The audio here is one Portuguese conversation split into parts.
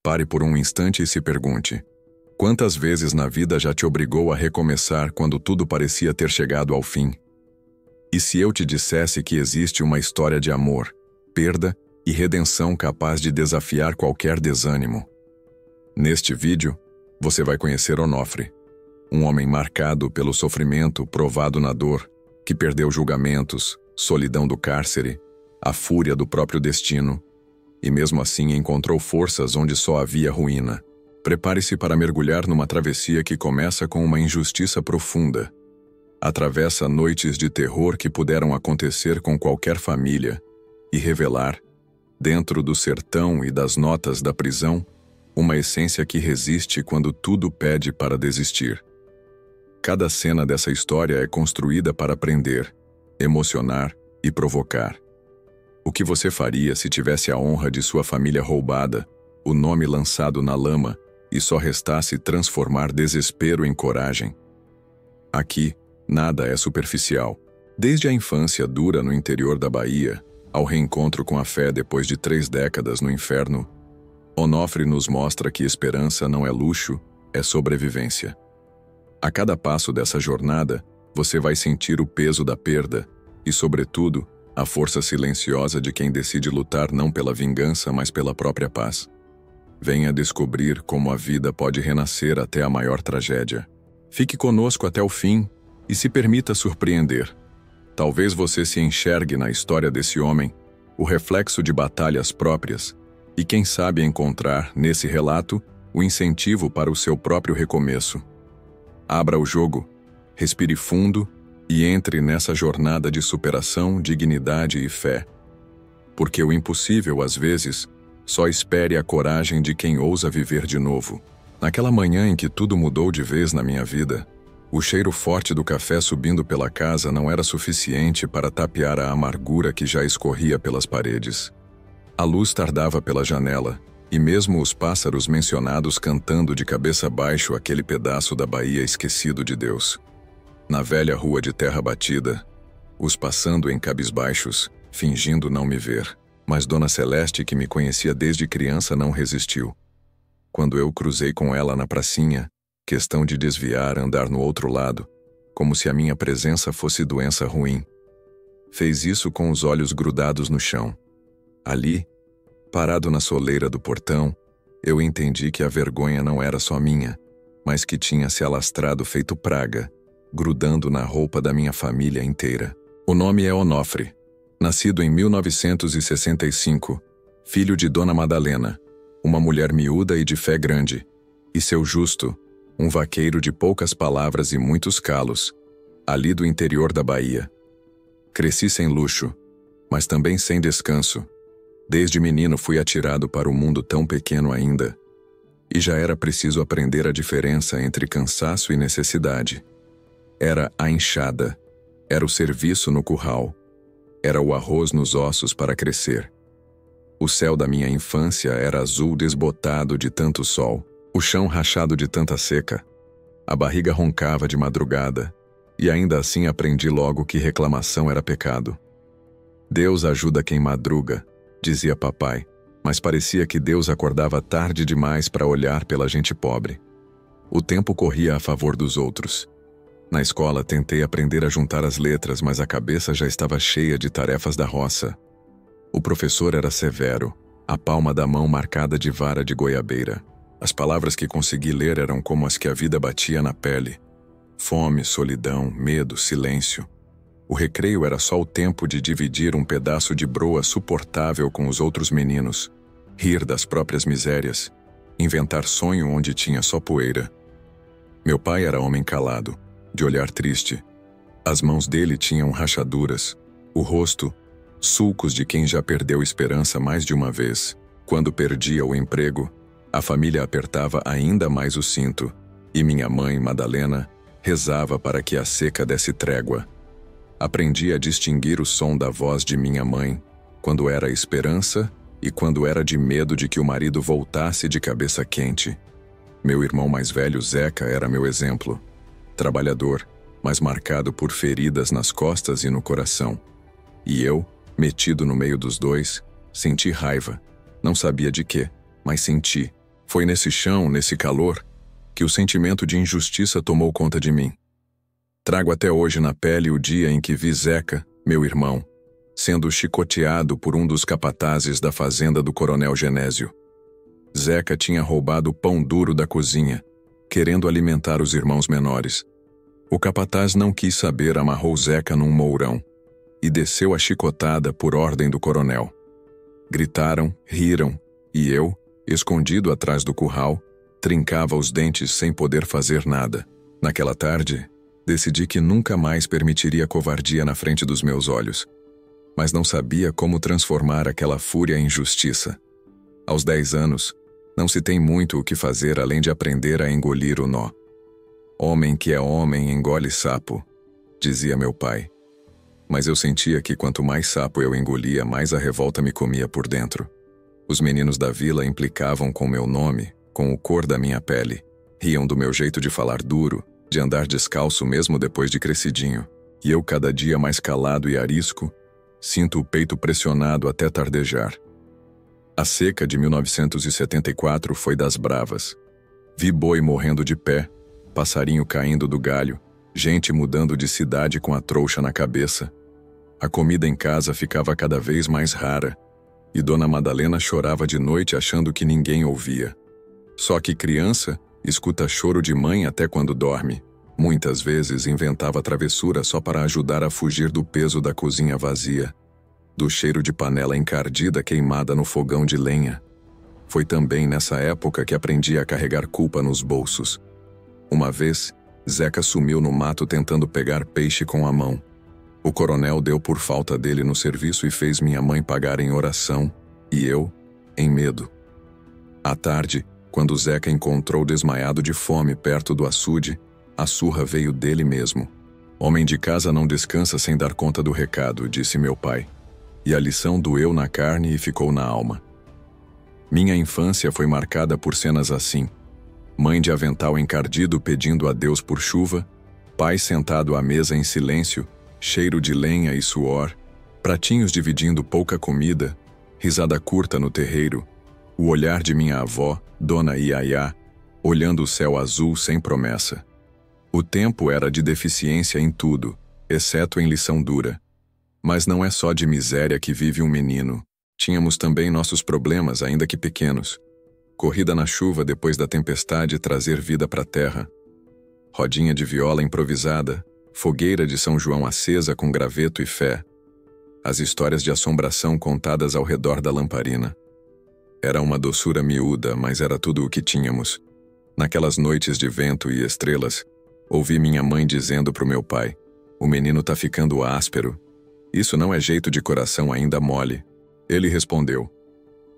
Pare por um instante e se pergunte: quantas vezes na vida já te obrigou a recomeçar quando tudo parecia ter chegado ao fim? E se eu te dissesse que existe uma história de amor, perda e redenção capaz de desafiar qualquer desânimo? Neste vídeo, você vai conhecer Onofre, um homem marcado pelo sofrimento provado na dor, que perdeu julgamentos, solidão do cárcere, a fúria do próprio destino, e mesmo assim encontrou forças onde só havia ruína. Prepare-se para mergulhar numa travessia que começa com uma injustiça profunda. Atravessa noites de terror que puderam acontecer com qualquer família e revelar, dentro do sertão e das notas da prisão, uma essência que resiste quando tudo pede para desistir. Cada cena dessa história é construída para prender, emocionar e provocar. O que você faria se tivesse a honra de sua família roubada, o nome lançado na lama e só restasse transformar desespero em coragem? Aqui, nada é superficial. Desde a infância dura no interior da Bahia, ao reencontro com a fé depois de 3 décadas no inferno, Onofre nos mostra que esperança não é luxo, é sobrevivência. A cada passo dessa jornada, você vai sentir o peso da perda e, sobretudo, a força silenciosa de quem decide lutar não pela vingança, mas pela própria paz. Venha descobrir como a vida pode renascer até a maior tragédia. Fique conosco até o fim e se permita surpreender. Talvez você se enxergue na história desse homem, o reflexo de batalhas próprias, e quem sabe encontrar, nesse relato, o incentivo para o seu próprio recomeço. Abra o jogo, respire fundo e entre nessa jornada de superação, dignidade e fé. Porque o impossível, às vezes, só espere a coragem de quem ousa viver de novo. Naquela manhã em que tudo mudou de vez na minha vida, o cheiro forte do café subindo pela casa não era suficiente para tapear a amargura que já escorria pelas paredes. A luz tardava pela janela, e mesmo os pássaros mencionados cantando de cabeça baixo aquele pedaço da Bahia esquecido de Deus. Na velha rua de terra batida, os passando em cabisbaixos, fingindo não me ver, mas Dona Celeste, que me conhecia desde criança, não resistiu. Quando eu cruzei com ela na pracinha, questão de desviar, andar no outro lado, como se a minha presença fosse doença ruim. Fez isso com os olhos grudados no chão. Ali, parado na soleira do portão, eu entendi que a vergonha não era só minha, mas que tinha se alastrado feito praga, grudando na roupa da minha família inteira. O nome é Onofre, nascido em 1965, filho de Dona Madalena, uma mulher miúda e de fé grande, e seu Justo, um vaqueiro de poucas palavras e muitos calos, ali do interior da Bahia. Cresci sem luxo, mas também sem descanso. Desde menino fui atirado para o mundo tão pequeno ainda, e já era preciso aprender a diferença entre cansaço e necessidade. Era a enxada, era o serviço no curral, era o arroz nos ossos para crescer. O céu da minha infância era azul desbotado de tanto sol, o chão rachado de tanta seca. A barriga roncava de madrugada, e ainda assim aprendi logo que reclamação era pecado. Deus ajuda quem madruga, dizia papai, mas parecia que Deus acordava tarde demais para olhar pela gente pobre. O tempo corria a favor dos outros. Na escola tentei aprender a juntar as letras, mas a cabeça já estava cheia de tarefas da roça. O professor era severo, a palma da mão marcada de vara de goiabeira. As palavras que consegui ler eram como as que a vida batia na pele. Fome, solidão, medo, silêncio. O recreio era só o tempo de dividir um pedaço de broa suportável com os outros meninos, rir das próprias misérias, inventar sonho onde tinha só poeira. Meu pai era homem calado, de olhar triste. As mãos dele tinham rachaduras, o rosto, sulcos de quem já perdeu esperança mais de uma vez. Quando perdia o emprego, a família apertava ainda mais o cinto, e minha mãe, Madalena, rezava para que a seca desse trégua. Aprendi a distinguir o som da voz de minha mãe, quando era esperança e quando era de medo de que o marido voltasse de cabeça quente. Meu irmão mais velho, Zeca, era meu exemplo. Trabalhador, mas marcado por feridas nas costas e no coração. E eu, metido no meio dos dois, senti raiva. Não sabia de quê, mas senti. Foi nesse chão, nesse calor, que o sentimento de injustiça tomou conta de mim. Trago até hoje na pele o dia em que vi Zeca, meu irmão, sendo chicoteado por um dos capatazes da fazenda do Coronel Genésio. Zeca tinha roubado o pão duro da cozinha, querendo alimentar os irmãos menores. O capataz não quis saber, amarrou Zeca num mourão e desceu a chicotada por ordem do coronel. Gritaram, riram, e eu, escondido atrás do curral, trincava os dentes sem poder fazer nada. Naquela tarde, decidi que nunca mais permitiria covardia na frente dos meus olhos, mas não sabia como transformar aquela fúria em justiça. Aos 10 anos, não se tem muito o que fazer além de aprender a engolir o nó. Homem que é homem engole sapo, dizia meu pai. Mas eu sentia que quanto mais sapo eu engolia, mais a revolta me comia por dentro. Os meninos da vila implicavam com meu nome, com o cor da minha pele. Riam do meu jeito de falar duro, de andar descalço mesmo depois de crescidinho. E eu, cada dia mais calado e arisco, sinto o peito pressionado até tardejar. A seca de 1974 foi das bravas. Vi boi morrendo de pé, passarinho caindo do galho, gente mudando de cidade com a trouxa na cabeça. A comida em casa ficava cada vez mais rara, e Dona Madalena chorava de noite achando que ninguém ouvia. Só que criança escuta choro de mãe até quando dorme. Muitas vezes inventava travessura só para ajudar a fugir do peso da cozinha vazia, do cheiro de panela encardida queimada no fogão de lenha. Foi também nessa época que aprendi a carregar culpa nos bolsos. Uma vez, Zeca sumiu no mato tentando pegar peixe com a mão. O coronel deu por falta dele no serviço e fez minha mãe pagar em oração, e eu, em medo. À tarde, quando Zeca encontrou desmaiado de fome perto do açude, a surra veio dele mesmo. Homem de casa não descansa sem dar conta do recado, disse meu pai. E a lição doeu na carne e ficou na alma. Minha infância foi marcada por cenas assim. Mãe de avental encardido pedindo a Deus por chuva, pai sentado à mesa em silêncio, cheiro de lenha e suor, pratinhos dividindo pouca comida, risada curta no terreiro, o olhar de minha avó, Dona Iaiá, olhando o céu azul sem promessa. O tempo era de deficiência em tudo, exceto em lição dura. Mas não é só de miséria que vive um menino. Tínhamos também nossos problemas, ainda que pequenos. Corrida na chuva depois da tempestade trazer vida para a terra. Rodinha de viola improvisada, fogueira de São João acesa com graveto e fé. As histórias de assombração contadas ao redor da lamparina. Era uma doçura miúda, mas era tudo o que tínhamos. Naquelas noites de vento e estrelas, ouvi minha mãe dizendo pro meu pai: "O menino tá ficando áspero. Isso não é jeito de coração ainda mole." Ele respondeu: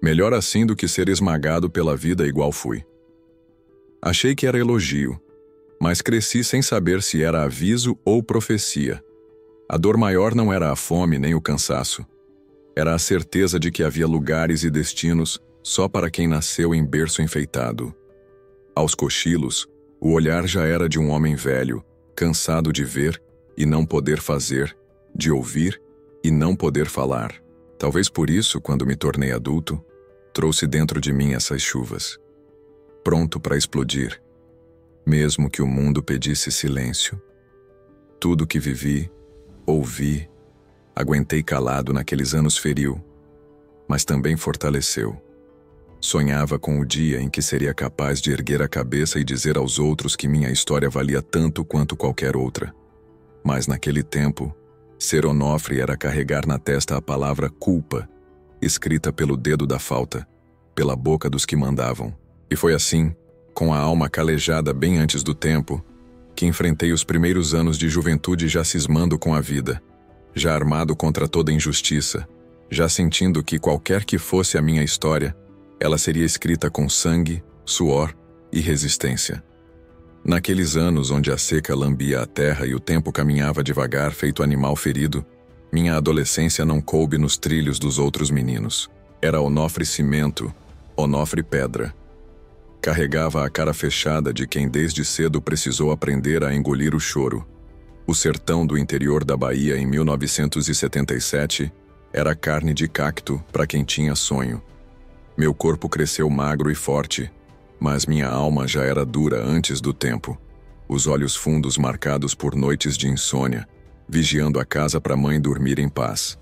"Melhor assim do que ser esmagado pela vida igual fui." Achei que era elogio, mas cresci sem saber se era aviso ou profecia. A dor maior não era a fome nem o cansaço. Era a certeza de que havia lugares e destinos só para quem nasceu em berço enfeitado. Aos cochilos, o olhar já era de um homem velho, cansado de ver e não poder fazer, de ouvir e não poder falar. Talvez por isso, quando me tornei adulto, trouxe dentro de mim essas chuvas. Pronto para explodir, mesmo que o mundo pedisse silêncio. Tudo que vivi, ouvi, aguentei calado naqueles anos feriu, mas também fortaleceu. Sonhava com o dia em que seria capaz de erguer a cabeça e dizer aos outros que minha história valia tanto quanto qualquer outra. Mas naquele tempo, ser Onofre era carregar na testa a palavra culpa, escrita pelo dedo da falta, pela boca dos que mandavam. E foi assim, com a alma calejada bem antes do tempo, que enfrentei os primeiros anos de juventude já cismando com a vida, já armado contra toda injustiça, já sentindo que qualquer que fosse a minha história, ela seria escrita com sangue, suor e resistência. Naqueles anos onde a seca lambia a terra e o tempo caminhava devagar feito animal ferido, minha adolescência não coube nos trilhos dos outros meninos. Era Onofre cimento, Onofre pedra. Carregava a cara fechada de quem desde cedo precisou aprender a engolir o choro. O sertão do interior da Bahia em 1977 era carne de cacto para quem tinha sonho. Meu corpo cresceu magro e forte, Mas minha alma já era dura antes do tempo. Os olhos fundos marcados por noites de insônia, vigiando a casa para a mãe dormir em paz.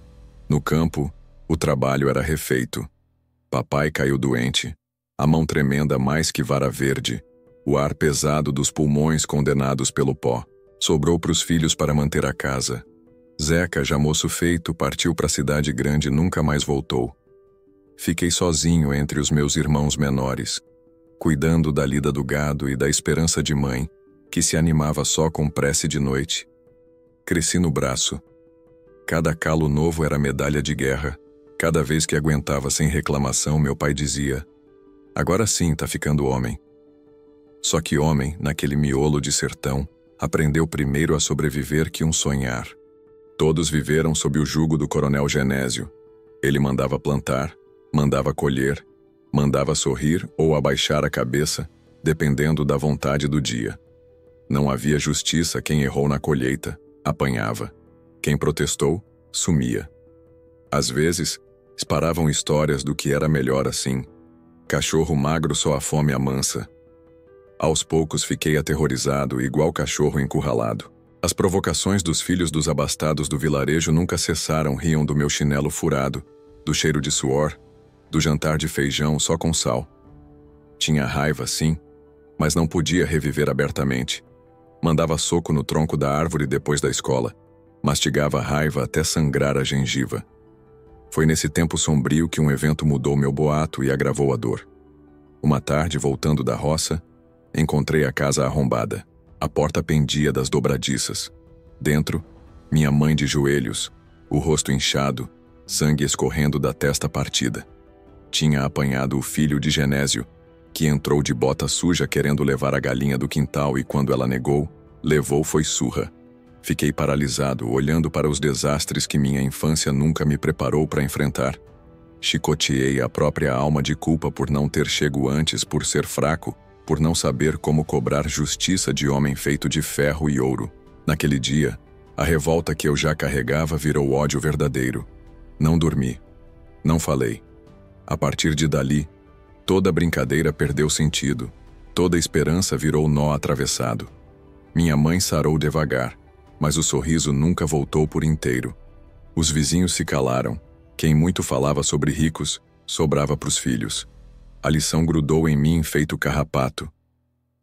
No campo, o trabalho era refeito. Papai caiu doente, a mão tremenda mais que vara verde, o ar pesado dos pulmões condenados pelo pó. Sobrou para os filhos para manter a casa. Zeca, já moço feito, partiu para a cidade grande e nunca mais voltou. Fiquei sozinho entre os meus irmãos menores, cuidando da lida do gado e da esperança de mãe, que se animava só com prece de noite. Cresci no braço. Cada calo novo era medalha de guerra. Cada vez que aguentava sem reclamação, meu pai dizia: "Agora sim tá ficando homem." Só que homem, naquele miolo de sertão, aprendeu primeiro a sobreviver que um sonhar. Todos viveram sob o jugo do coronel Genésio. Ele mandava plantar, mandava colher, mandava sorrir ou abaixar a cabeça, dependendo da vontade do dia. Não havia justiça. Quem errou na colheita, apanhava. Quem protestou, sumia. Às vezes, esparavam histórias do que era melhor assim. Cachorro magro só a fome amansa. Aos poucos fiquei aterrorizado, igual cachorro encurralado. As provocações dos filhos dos abastados do vilarejo nunca cessaram. Riam do meu chinelo furado, do cheiro de suor, do jantar de feijão só com sal. Tinha raiva, sim, mas não podia reviver abertamente. Mandava soco no tronco da árvore depois da escola. Mastigava a raiva até sangrar a gengiva. Foi nesse tempo sombrio que um evento mudou meu boato e agravou a dor. Uma tarde, voltando da roça, encontrei a casa arrombada. A porta pendia das dobradiças. Dentro, minha mãe de joelhos, o rosto inchado, sangue escorrendo da testa partida. Tinha apanhado o filho de Genésio, que entrou de bota suja querendo levar a galinha do quintal e quando ela negou, levou foi surra. Fiquei paralisado, olhando para os desastres que minha infância nunca me preparou para enfrentar. Chicoteei a própria alma de culpa por não ter chego antes, por ser fraco, por não saber como cobrar justiça de homem feito de ferro e ouro. Naquele dia, a revolta que eu já carregava virou ódio verdadeiro. Não dormi. Não falei. A partir de dali, toda brincadeira perdeu sentido. Toda esperança virou nó atravessado. Minha mãe sarou devagar, mas o sorriso nunca voltou por inteiro. Os vizinhos se calaram. Quem muito falava sobre ricos, sobrava pros filhos. A lição grudou em mim feito carrapato.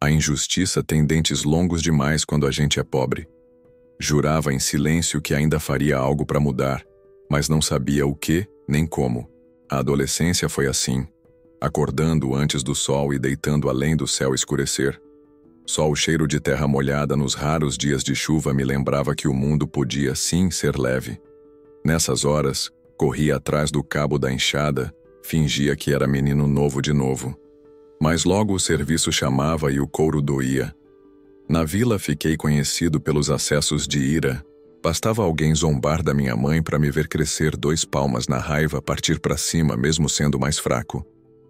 A injustiça tem dentes longos demais quando a gente é pobre. Jurava em silêncio que ainda faria algo para mudar, mas não sabia o que, nem como. A adolescência foi assim, acordando antes do sol e deitando além do céu escurecer. Só o cheiro de terra molhada nos raros dias de chuva me lembrava que o mundo podia sim ser leve. Nessas horas, corria atrás do cabo da enxada, fingia que era menino novo de novo. Mas logo o serviço chamava e o couro doía. Na vila fiquei conhecido pelos acessos de ira. Bastava alguém zombar da minha mãe para me ver crescer 2 palmas na raiva, partir para cima mesmo sendo mais fraco.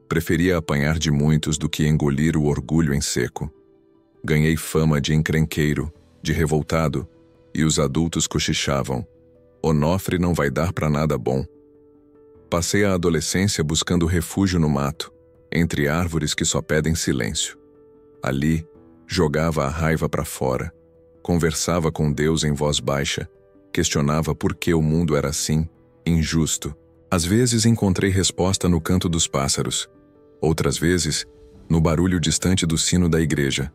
Preferia apanhar de muitos do que engolir o orgulho em seco. Ganhei fama de encrenqueiro, de revoltado, e os adultos cochichavam: "Onofre não vai dar para nada bom." Passei a adolescência buscando refúgio no mato, entre árvores que só pedem silêncio. Ali, jogava a raiva para fora, conversava com Deus em voz baixa, questionava por que o mundo era assim, injusto. Às vezes encontrei resposta no canto dos pássaros, outras vezes, no barulho distante do sino da igreja.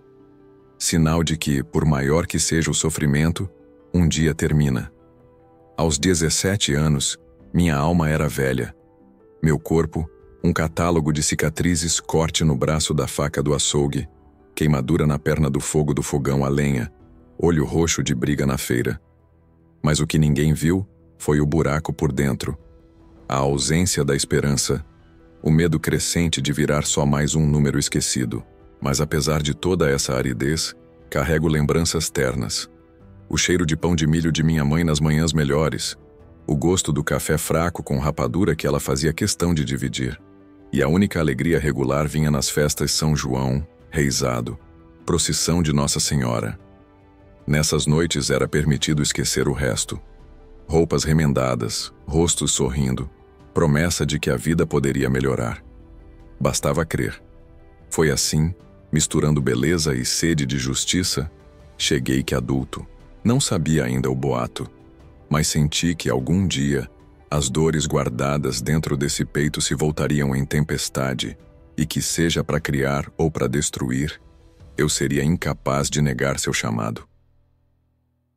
Sinal de que, por maior que seja o sofrimento, um dia termina. Aos 17 anos, minha alma era velha. Meu corpo, um catálogo de cicatrizes, corte no braço da faca do açougue, queimadura na perna do fogo do fogão a lenha, olho roxo de briga na feira. Mas o que ninguém viu foi o buraco por dentro, a ausência da esperança, o medo crescente de virar só mais um número esquecido. Mas apesar de toda essa aridez, carrego lembranças ternas. O cheiro de pão de milho de minha mãe nas manhãs melhores, o gosto do café fraco com rapadura que ela fazia questão de dividir. E a única alegria regular vinha nas festas São João, Reisado, procissão de Nossa Senhora. Nessas noites era permitido esquecer o resto. Roupas remendadas, rostos sorrindo, promessa de que a vida poderia melhorar. Bastava crer. Foi assim, misturando beleza e sede de justiça, cheguei que adulto. Não sabia ainda o boato, mas senti que algum dia as dores guardadas dentro desse peito se voltariam em tempestade e que, seja para criar ou para destruir, eu seria incapaz de negar seu chamado.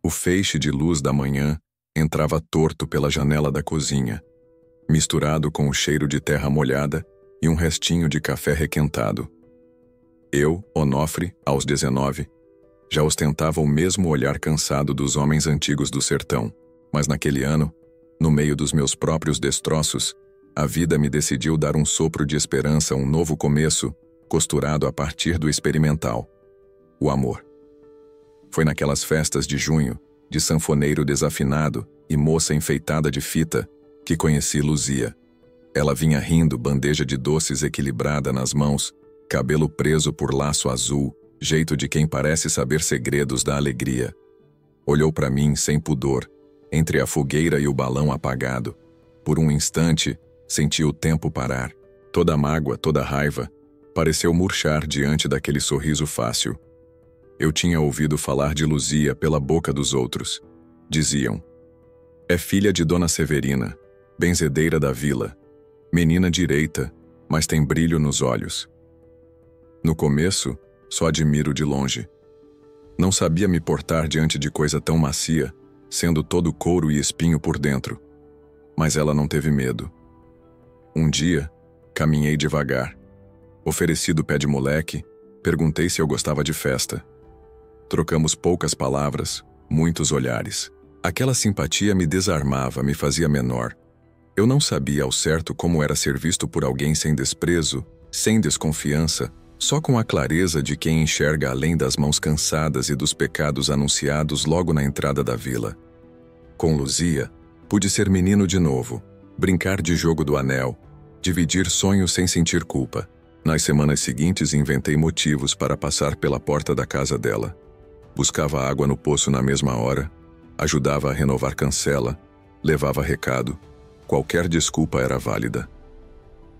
O feixe de luz da manhã entrava torto pela janela da cozinha, misturado com o cheiro de terra molhada e um restinho de café requentado. Eu, Onofre, aos 19, já ostentava o mesmo olhar cansado dos homens antigos do sertão, mas naquele ano, no meio dos meus próprios destroços, a vida me decidiu dar um sopro de esperança a um novo começo, costurado a partir do experimental: o amor. Foi naquelas festas de junho, de sanfoneiro desafinado e moça enfeitada de fita, que conheci Luzia. Ela vinha rindo, bandeja de doces equilibrada nas mãos, cabelo preso por laço azul, jeito de quem parece saber segredos da alegria. Olhou para mim sem pudor, entre a fogueira e o balão apagado. Por um instante, senti o tempo parar. Toda a mágoa, toda a raiva, pareceu murchar diante daquele sorriso fácil. Eu tinha ouvido falar de Luzia pela boca dos outros. Diziam: é filha de Dona Severina, benzedeira da vila. Menina direita, mas tem brilho nos olhos. No começo, só admiro de longe. Não sabia me portar diante de coisa tão macia, sendo todo couro e espinho por dentro. Mas ela não teve medo. Um dia, caminhei devagar. Ofereci do pé de moleque, perguntei se eu gostava de festa. Trocamos poucas palavras, muitos olhares. Aquela simpatia me desarmava, me fazia menor. Eu não sabia ao certo como era ser visto por alguém sem desprezo, sem desconfiança, só com a clareza de quem enxerga além das mãos cansadas e dos pecados anunciados logo na entrada da vila. Com Luzia, pude ser menino de novo, brincar de jogo do anel, dividir sonhos sem sentir culpa. Nas semanas seguintes inventei motivos para passar pela porta da casa dela. Buscava água no poço na mesma hora, ajudava a renovar cancela, levava recado. Qualquer desculpa era válida.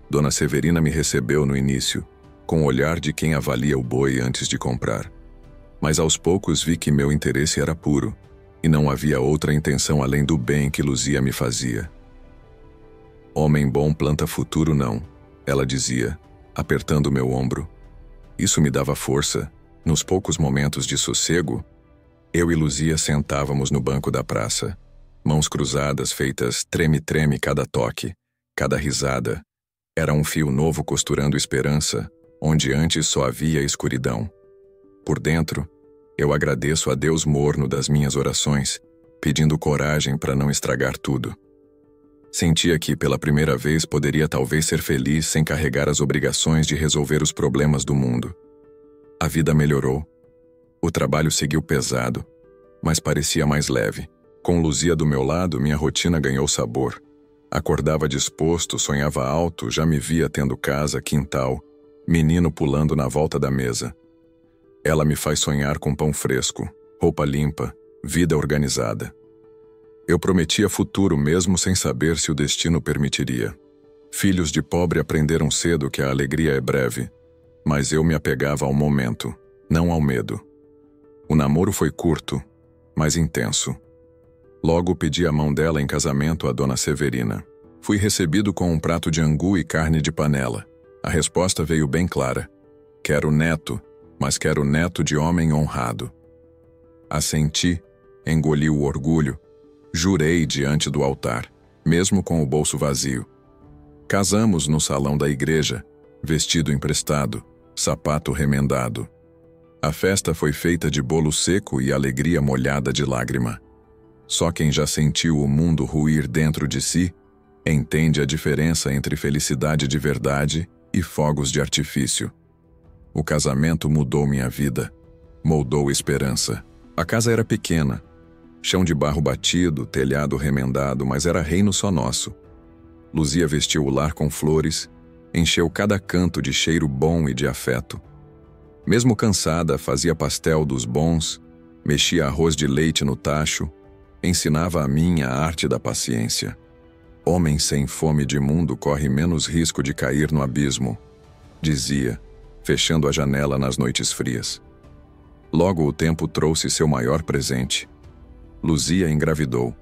Dona Severina me recebeu no início, com o olhar de quem avalia o boi antes de comprar. Mas aos poucos vi que meu interesse era puro, e não havia outra intenção além do bem que Luzia me fazia. Homem bom planta futuro não, ela dizia, apertando meu ombro. Isso me dava força. Nos poucos momentos de sossego, eu e Luzia sentávamos no banco da praça, mãos cruzadas feitas treme-treme cada toque, cada risada. Era um fio novo costurando esperança, onde antes só havia escuridão. Por dentro, eu agradeço a Deus morno das minhas orações, pedindo coragem para não estragar tudo. Sentia que, pela primeira vez, poderia talvez ser feliz sem carregar as obrigações de resolver os problemas do mundo. A vida melhorou. O trabalho seguiu pesado, mas parecia mais leve. Com Luzia do meu lado, minha rotina ganhou sabor. Acordava disposto, sonhava alto, já me via tendo casa, quintal, menino pulando na volta da mesa. Ela me faz sonhar com pão fresco, roupa limpa, vida organizada. Eu prometia futuro mesmo sem saber se o destino permitiria. Filhos de pobre aprenderam cedo que a alegria é breve, mas eu me apegava ao momento, não ao medo. O namoro foi curto, mas intenso. Logo pedi a mão dela em casamento a Dona Severina. Fui recebido com um prato de angu e carne de panela. A resposta veio bem clara. Quero neto, mas quero neto de homem honrado. Assenti, engoli o orgulho, jurei diante do altar, mesmo com o bolso vazio. Casamos no salão da igreja, vestido emprestado, sapato remendado. A festa foi feita de bolo seco e alegria molhada de lágrima. Só quem já sentiu o mundo ruir dentro de si entende a diferença entre felicidade de verdade e fogos de artifício. O casamento mudou minha vida, moldou esperança. A casa era pequena, chão de barro batido, telhado remendado, mas era reino só nosso. Luzia vestiu o lar com flores, encheu cada canto de cheiro bom e de afeto. Mesmo cansada, fazia pastel dos bons, mexia arroz de leite no tacho, ensinava a mim a arte da paciência. Homem sem fome de mundo corre menos risco de cair no abismo, dizia, fechando a janela nas noites frias. Logo o tempo trouxe seu maior presente. Luzia engravidou.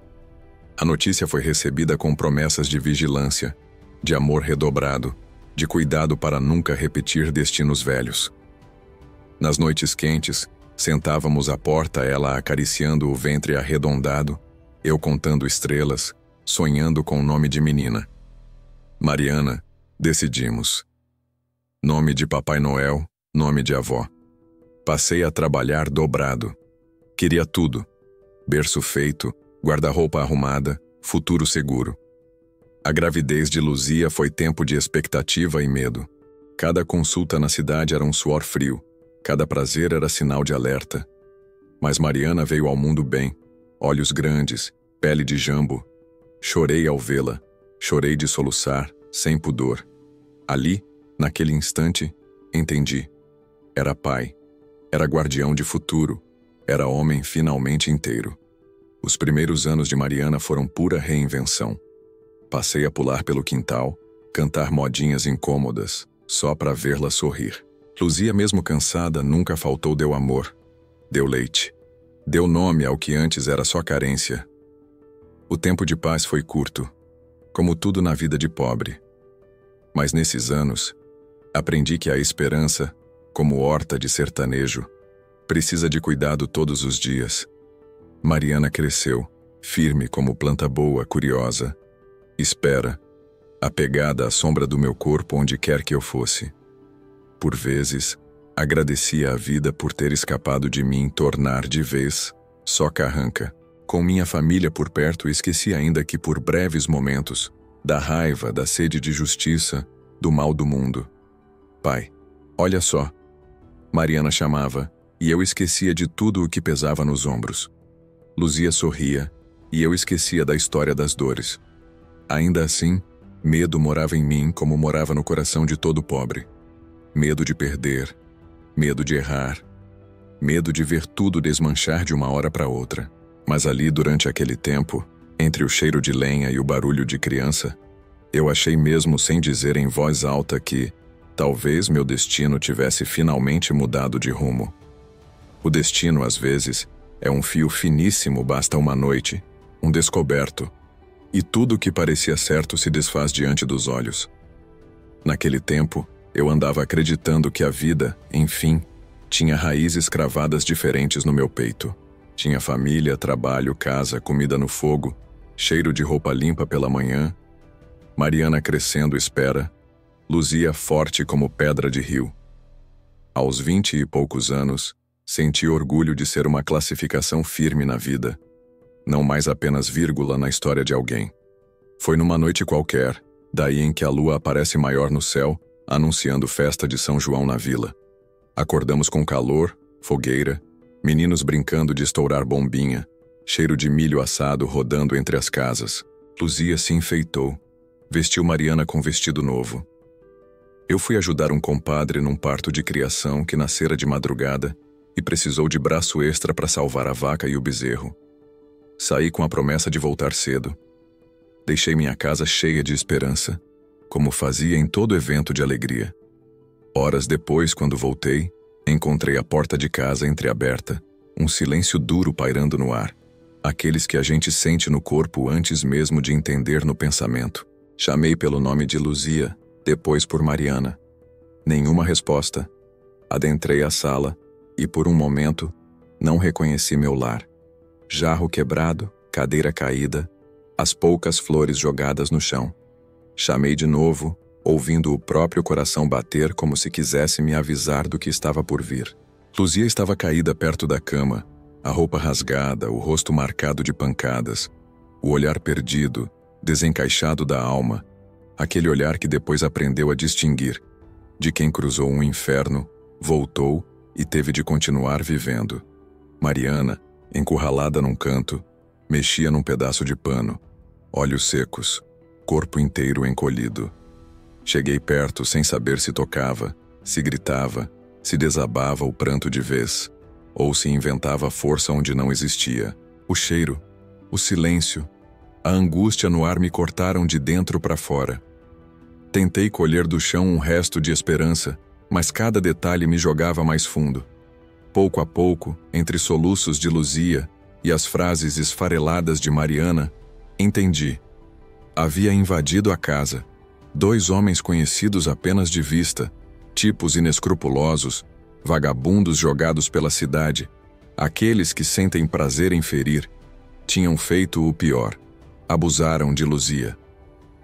A notícia foi recebida com promessas de vigilância, de amor redobrado, de cuidado para nunca repetir destinos velhos. Nas noites quentes, sentávamos à porta, ela acariciando o ventre arredondado, eu contando estrelas, sonhando com o nome de menina. Mariana, decidimos. Nome de Papai Noel, nome de avó. Passei a trabalhar dobrado. Queria tudo. Berço feito, guarda-roupa arrumada, futuro seguro. A gravidez de Luzia foi tempo de expectativa e medo. Cada consulta na cidade era um suor frio. Cada prazer era sinal de alerta. Mas Mariana veio ao mundo bem. Olhos grandes, pele de jambo. Chorei ao vê-la. Chorei de soluçar, sem pudor. Ali, naquele instante, entendi. Era pai. Era guardião de futuro. Era homem finalmente inteiro. Os primeiros anos de Mariana foram pura reinvenção. Passei a pular pelo quintal, cantar modinhas incômodas, só para vê-la sorrir. Luzia, mesmo cansada, nunca faltou deu amor. Deu leite. Deu nome ao que antes era só carência. O tempo de paz foi curto, como tudo na vida de pobre. Mas nesses anos, aprendi que a esperança, como horta de sertanejo, precisa de cuidado todos os dias. Mariana cresceu, firme como planta boa, curiosa. Espera, apegada à sombra do meu corpo onde quer que eu fosse. Por vezes, agradecia a vida por ter escapado de mim tornar de vez só carranca. Com minha família por perto, esqueci ainda que por breves momentos, da raiva, da sede de justiça, do mal do mundo. Pai, olha só. Mariana chamava, e eu esquecia de tudo o que pesava nos ombros. Luzia sorria, e eu esquecia da história das dores. Ainda assim, medo morava em mim como morava no coração de todo pobre. Medo de perder, medo de errar, medo de ver tudo desmanchar de uma hora para outra. Mas ali, durante aquele tempo, entre o cheiro de lenha e o barulho de criança, eu achei mesmo sem dizer em voz alta que, talvez meu destino tivesse finalmente mudado de rumo. O destino, às vezes, é um fio finíssimo, basta uma noite, um descoberto, e tudo o que parecia certo se desfaz diante dos olhos. Naquele tempo, eu andava acreditando que a vida, enfim, tinha raízes cravadas diferentes no meu peito. Tinha família, trabalho, casa, comida no fogo, cheiro de roupa limpa pela manhã. Mariana crescendo espera, Luzia forte como pedra de rio. Aos 20 e poucos anos, senti orgulho de ser uma classificação firme na vida, não mais apenas vírgula na história de alguém. Foi numa noite qualquer, daí em que a lua aparece maior no céu, anunciando festa de São João na vila. Acordamos com calor, fogueira, meninos brincando de estourar bombinha, cheiro de milho assado rodando entre as casas. Luzia se enfeitou, vestiu Mariana com vestido novo. Eu fui ajudar um compadre num parto de criação que nascera de madrugada e precisou de braço extra para salvar a vaca e o bezerro. Saí com a promessa de voltar cedo. Deixei minha casa cheia de esperança, como fazia em todo evento de alegria. Horas depois, quando voltei, encontrei a porta de casa entreaberta, um silêncio duro pairando no ar, aqueles que a gente sente no corpo antes mesmo de entender no pensamento. Chamei pelo nome de Luzia, depois por Mariana. Nenhuma resposta. Adentrei a sala e, por um momento, não reconheci meu lar. Jarro quebrado, cadeira caída, as poucas flores jogadas no chão. Chamei de novo, ouvindo o próprio coração bater como se quisesse me avisar do que estava por vir. Luzia estava caída perto da cama, a roupa rasgada, o rosto marcado de pancadas, o olhar perdido, desencaixado da alma, aquele olhar que depois aprendeu a distinguir, de quem cruzou um inferno, voltou e teve de continuar vivendo. Mariana, encurralada num canto, mexia num pedaço de pano, olhos secos, corpo inteiro encolhido. Cheguei perto sem saber se tocava, se gritava, se desabava o pranto de vez, ou se inventava força onde não existia. O cheiro, o silêncio, a angústia no ar me cortaram de dentro para fora. Tentei colher do chão um resto de esperança, mas cada detalhe me jogava mais fundo. Pouco a pouco, entre soluços de Luzia e as frases esfareladas de Mariana, entendi. Havia invadido a casa 2 homens conhecidos apenas de vista, tipos inescrupulosos, vagabundos jogados pela cidade, aqueles que sentem prazer em ferir, tinham feito o pior. Abusaram de Luzia.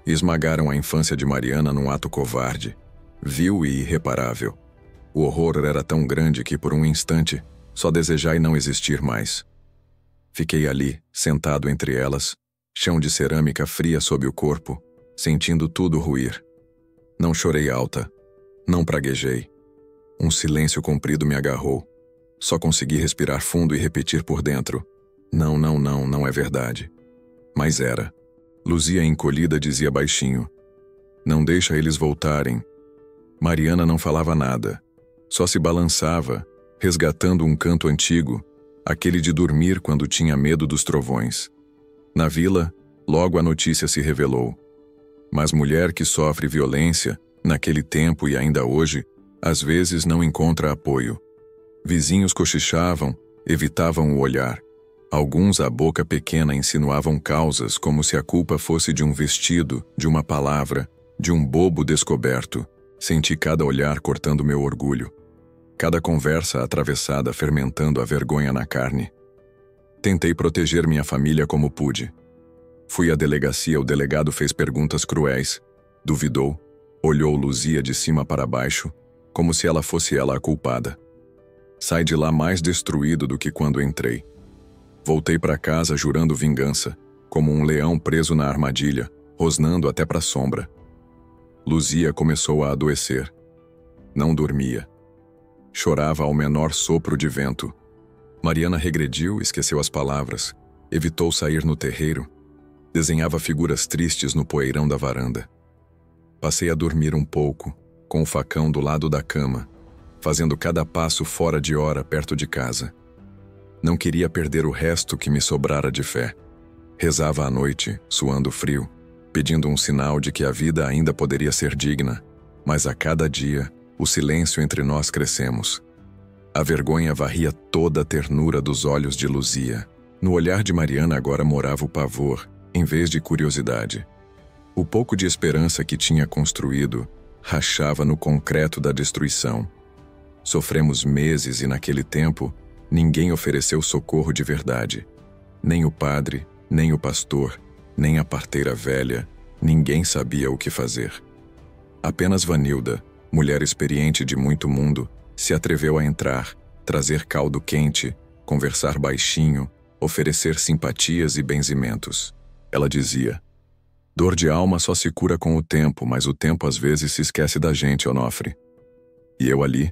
Esmagaram a infância de Mariana num ato covarde, vil e irreparável. O horror era tão grande que, por um instante, só desejai não existir mais. Fiquei ali, sentado entre elas, chão de cerâmica fria sob o corpo, sentindo tudo ruir. Não chorei alta, não praguejei. Um silêncio comprido me agarrou. Só consegui respirar fundo e repetir por dentro: não, não, não, não é verdade. Mas era. Luzia encolhida dizia baixinho: não deixa eles voltarem. Mariana não falava nada. Só se balançava, resgatando um canto antigo, aquele de dormir quando tinha medo dos trovões. Na vila, logo a notícia se revelou. Mas mulher que sofre violência, naquele tempo e ainda hoje, às vezes não encontra apoio. Vizinhos cochichavam, evitavam o olhar. Alguns à boca pequena insinuavam causas como se a culpa fosse de um vestido, de uma palavra, de um bobo descoberto. Senti cada olhar cortando meu orgulho. Cada conversa atravessada fermentando a vergonha na carne. Tentei proteger minha família como pude. Fui à delegacia, o delegado fez perguntas cruéis. Duvidou, olhou Luzia de cima para baixo, como se ela fosse ela a culpada. Saí de lá mais destruído do que quando entrei. Voltei para casa jurando vingança, como um leão preso na armadilha, rosnando até para a sombra. Luzia começou a adoecer. Não dormia. Chorava ao menor sopro de vento. Mariana regrediu, esqueceu as palavras, evitou sair no terreiro, desenhava figuras tristes no poeirão da varanda. Passei a dormir um pouco, com o facão do lado da cama, fazendo cada passo fora de hora perto de casa. Não queria perder o resto que me sobrara de fé. Rezava à noite, suando frio, pedindo um sinal de que a vida ainda poderia ser digna, mas a cada dia, o silêncio entre nós crescemos. A vergonha varria toda a ternura dos olhos de Luzia. No olhar de Mariana agora morava o pavor, em vez de curiosidade. O pouco de esperança que tinha construído rachava no concreto da destruição. Sofremos meses e naquele tempo, ninguém ofereceu socorro de verdade. Nem o padre, nem o pastor, nem a parteira velha, ninguém sabia o que fazer. Apenas Vanilda, mulher experiente de muito mundo, se atreveu a entrar, trazer caldo quente, conversar baixinho, oferecer simpatias e benzimentos. Ela dizia: dor de alma só se cura com o tempo, mas o tempo às vezes se esquece da gente, Onofre. E eu ali,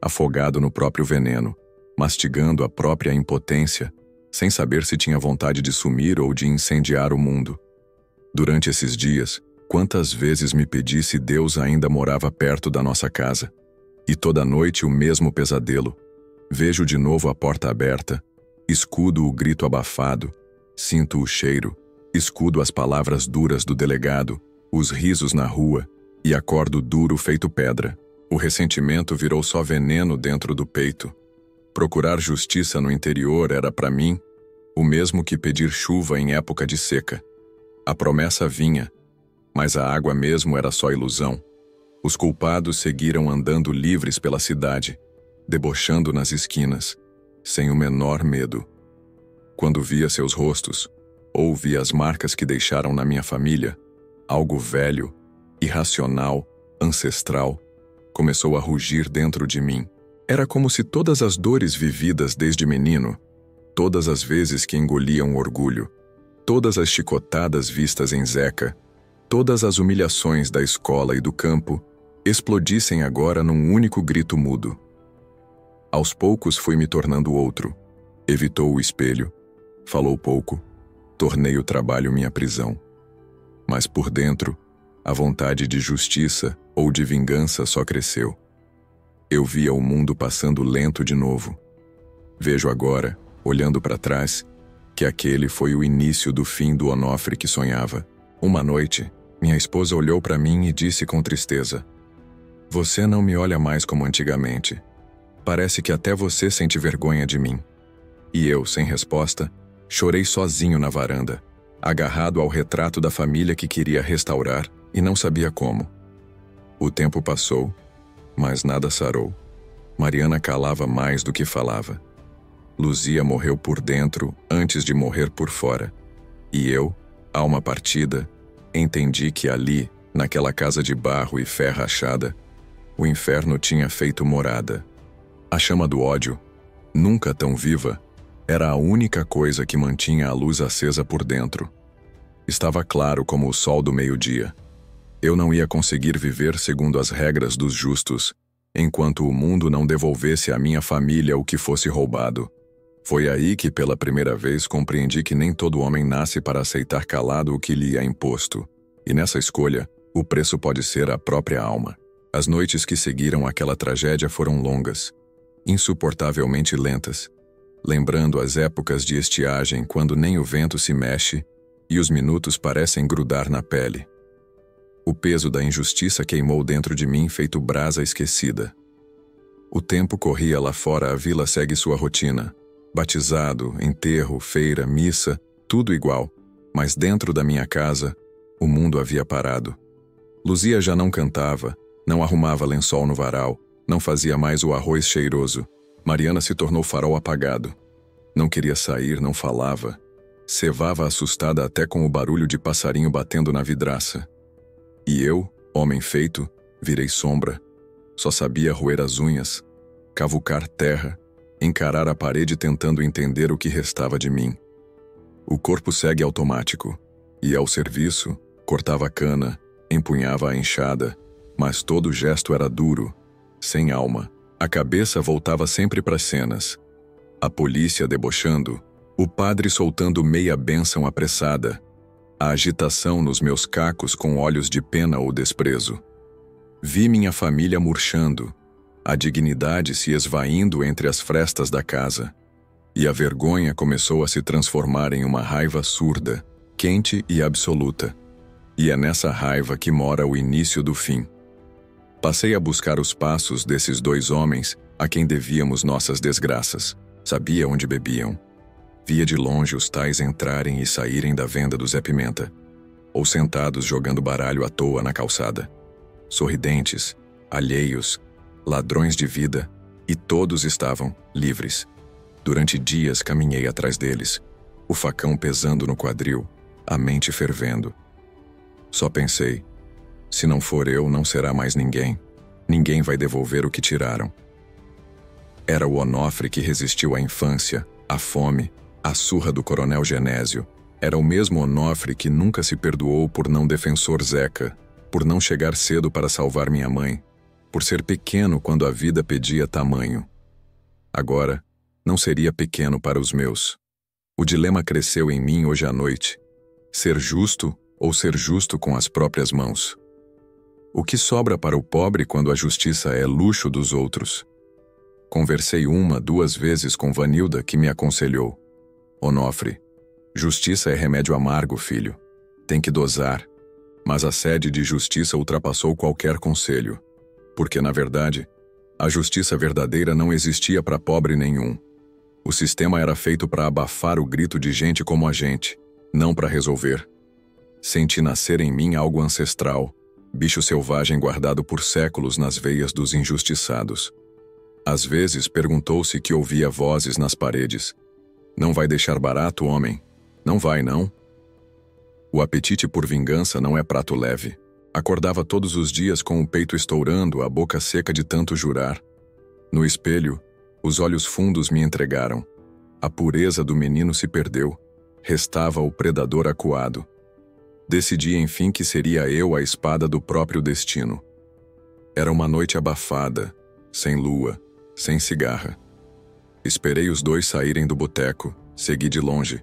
afogado no próprio veneno, mastigando a própria impotência, sem saber se tinha vontade de sumir ou de incendiar o mundo. Durante esses dias, quantas vezes me pedi se Deus ainda morava perto da nossa casa. E toda noite o mesmo pesadelo. Vejo de novo a porta aberta, escudo o grito abafado, sinto o cheiro, escudo as palavras duras do delegado, os risos na rua, e acordo duro feito pedra. O ressentimento virou só veneno dentro do peito. Procurar justiça no interior era para mim o mesmo que pedir chuva em época de seca. A promessa vinha, mas a água mesmo era só ilusão. Os culpados seguiram andando livres pela cidade, debochando nas esquinas, sem o menor medo. Quando via seus rostos, ou via as marcas que deixaram na minha família, algo velho, irracional, ancestral, começou a rugir dentro de mim. Era como se todas as dores vividas desde menino, todas as vezes que engoliam orgulho, todas as chicotadas vistas em Zeca, todas as humilhações da escola e do campo, explodissem agora num único grito mudo. Aos poucos fui me tornando outro. Evitou o espelho, falou pouco, tornei o trabalho minha prisão. Mas por dentro, a vontade de justiça ou de vingança só cresceu. Eu via o mundo passando lento de novo. Vejo agora, olhando para trás, que aquele foi o início do fim do Onofre que sonhava. Uma noite, minha esposa olhou para mim e disse com tristeza: Você não me olha mais como antigamente. Parece que até você sente vergonha de mim. E eu, sem resposta, chorei sozinho na varanda, agarrado ao retrato da família que queria restaurar e não sabia como. O tempo passou, mas nada sarou. Mariana calava mais do que falava. Luzia morreu por dentro antes de morrer por fora. E eu, alma partida, entendi que ali, naquela casa de barro e fé rachada, o inferno tinha feito morada. A chama do ódio, nunca tão viva, era a única coisa que mantinha a luz acesa por dentro. Estava claro como o sol do meio-dia. Eu não ia conseguir viver segundo as regras dos justos, enquanto o mundo não devolvesse à minha família o que fosse roubado. Foi aí que pela primeira vez compreendi que nem todo homem nasce para aceitar calado o que lhe é imposto. E nessa escolha, o preço pode ser a própria alma. As noites que seguiram aquela tragédia foram longas, insuportavelmente lentas, lembrando as épocas de estiagem quando nem o vento se mexe e os minutos parecem grudar na pele. O peso da injustiça queimou dentro de mim feito brasa esquecida. O tempo corria lá fora, a vila segue sua rotina. Batizado, enterro, feira, missa, tudo igual. Mas dentro da minha casa, o mundo havia parado. Luzia já não cantava, não arrumava lençol no varal, não fazia mais o arroz cheiroso. Mariana se tornou farol apagado. Não queria sair, não falava. Cevava assustada até com o barulho de passarinho batendo na vidraça. E eu, homem feito, virei sombra. Só sabia roer as unhas, cavucar terra, encarar a parede tentando entender o que restava de mim. O corpo segue automático. Ia ao serviço, cortava a cana, empunhava a enxada, mas todo gesto era duro, sem alma. A cabeça voltava sempre para as cenas. A polícia debochando, o padre soltando meia bênção apressada, a agitação nos meus cacos com olhos de pena ou desprezo. Vi minha família murchando, a dignidade se esvaindo entre as frestas da casa, e a vergonha começou a se transformar em uma raiva surda, quente e absoluta. E é nessa raiva que mora o início do fim. Passei a buscar os passos desses dois homens a quem devíamos nossas desgraças. Sabia onde bebiam. Via de longe os tais entrarem e saírem da venda do Zé Pimenta, ou sentados jogando baralho à toa na calçada. Sorridentes, alheios, ladrões de vida, e todos estavam livres. Durante dias caminhei atrás deles, o facão pesando no quadril, a mente fervendo. Só pensei, se não for eu, não será mais ninguém. Ninguém vai devolver o que tiraram. Era o Onofre que resistiu à infância, à fome, à surra do coronel Genésio. Era o mesmo Onofre que nunca se perdoou por não defensor Zeca, por não chegar cedo para salvar minha mãe, por ser pequeno quando a vida pedia tamanho. Agora, não seria pequeno para os meus. O dilema cresceu em mim hoje à noite. Ser justo ou ser justo com as próprias mãos? O que sobra para o pobre quando a justiça é luxo dos outros? Conversei 1, 2 vezes com Vanilda, que me aconselhou. Onofre, justiça é remédio amargo, filho. Tem que dosar. Mas a sede de justiça ultrapassou qualquer conselho. Porque, na verdade, a justiça verdadeira não existia para pobre nenhum. O sistema era feito para abafar o grito de gente como a gente, não para resolver. Senti nascer em mim algo ancestral, bicho selvagem guardado por séculos nas veias dos injustiçados. Às vezes perguntou-se que ouvia vozes nas paredes. Não vai deixar barato, homem? Não vai, não? O apetite por vingança não é prato leve. Acordava todos os dias com o peito estourando, a boca seca de tanto jurar. No espelho, os olhos fundos me entregaram. A pureza do menino se perdeu. Restava o predador acuado. Decidi, enfim, que seria eu a espada do próprio destino. Era uma noite abafada, sem lua, sem cigarra. Esperei os dois saírem do boteco, segui de longe.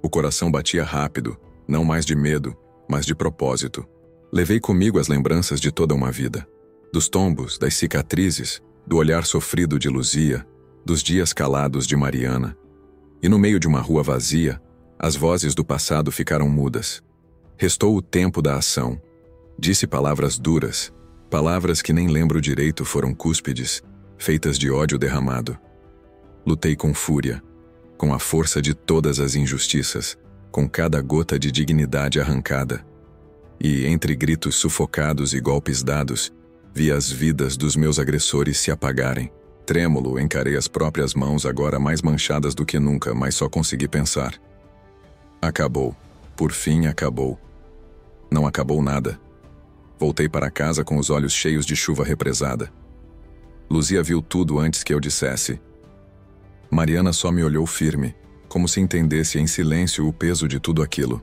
O coração batia rápido, não mais de medo, mas de propósito. Levei comigo as lembranças de toda uma vida. Dos tombos, das cicatrizes, do olhar sofrido de Luzia, dos dias calados de Mariana. E no meio de uma rua vazia, as vozes do passado ficaram mudas. Restou o tempo da ação. Disse palavras duras, Palavras que nem lembro direito foram cúspides, feitas de ódio derramado. Lutei com fúria, com a força de todas as injustiças, com cada gota de dignidade arrancada. E, entre gritos sufocados e golpes dados, vi as vidas dos meus agressores se apagarem. Trêmulo, encarei as próprias mãos agora mais manchadas do que nunca, mas só consegui pensar. Acabou. Por fim, acabou. Não acabou nada. Voltei para casa com os olhos cheios de chuva represada. Luzia viu tudo antes que eu dissesse. Mariana só me olhou firme, como se entendesse em silêncio o peso de tudo aquilo.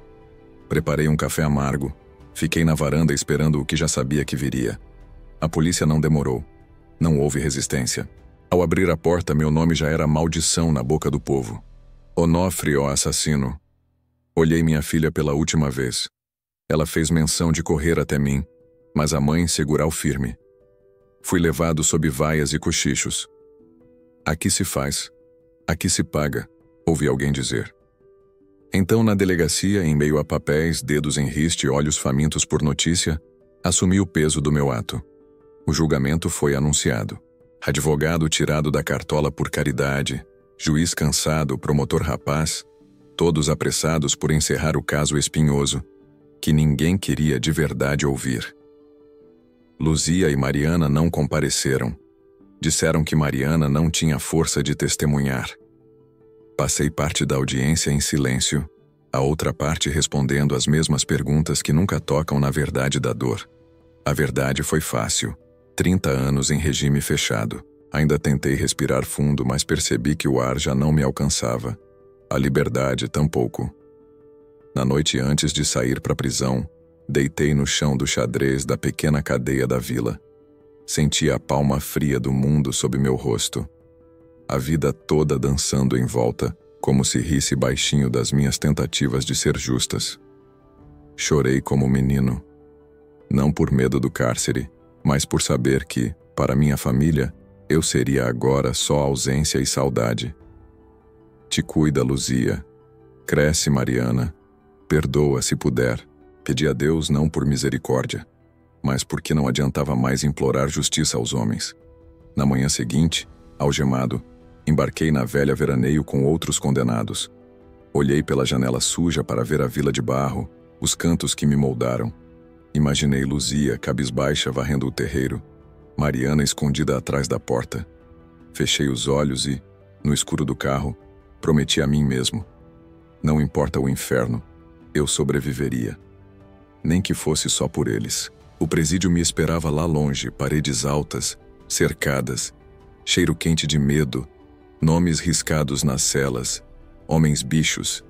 Preparei um café amargo. Fiquei na varanda esperando o que já sabia que viria. A polícia não demorou. Não houve resistência. Ao abrir a porta, meu nome já era maldição na boca do povo. Onofre, ó assassino. Olhei minha filha pela última vez. Ela fez menção de correr até mim, mas a mãe segurou firme. Fui levado sob vaias e cochichos. Aqui se faz. Aqui se paga, ouvi alguém dizer. Então, na delegacia, em meio a papéis, dedos em riste e olhos famintos por notícia, assumi o peso do meu ato. O julgamento foi anunciado. Advogado tirado da cartola por caridade, juiz cansado, promotor rapaz, todos apressados por encerrar o caso espinhoso, que ninguém queria de verdade ouvir. Luzia e Mariana não compareceram. Disseram que Mariana não tinha força de testemunhar. Passei parte da audiência em silêncio, a outra parte respondendo as mesmas perguntas que nunca tocam na verdade da dor. A verdade foi fácil. 30 anos em regime fechado. Ainda tentei respirar fundo, mas percebi que o ar já não me alcançava. A liberdade tampouco. Na noite antes de sair para a prisão, deitei no chão do xadrez da pequena cadeia da vila. Senti a palma fria do mundo sob meu rosto. A vida toda dançando em volta, como se risse baixinho das minhas tentativas de ser justas. Chorei como menino. Não por medo do cárcere, mas por saber que, para minha família, eu seria agora só ausência e saudade. Te cuida, Luzia. Cresce, Mariana. Perdoa, se puder. Pedi a Deus não por misericórdia, mas porque não adiantava mais implorar justiça aos homens. Na manhã seguinte, algemado, embarquei na velha veraneio com outros condenados. Olhei pela janela suja para ver a vila de barro, os cantos que me moldaram. Imaginei Luzia, cabisbaixa, varrendo o terreiro, Mariana escondida atrás da porta. Fechei os olhos e, no escuro do carro, prometi a mim mesmo. Não importa o inferno, eu sobreviveria. Nem que fosse só por eles. O presídio me esperava lá longe, paredes altas, cercadas, cheiro quente de medo, nomes riscados nas celas, homens bichos,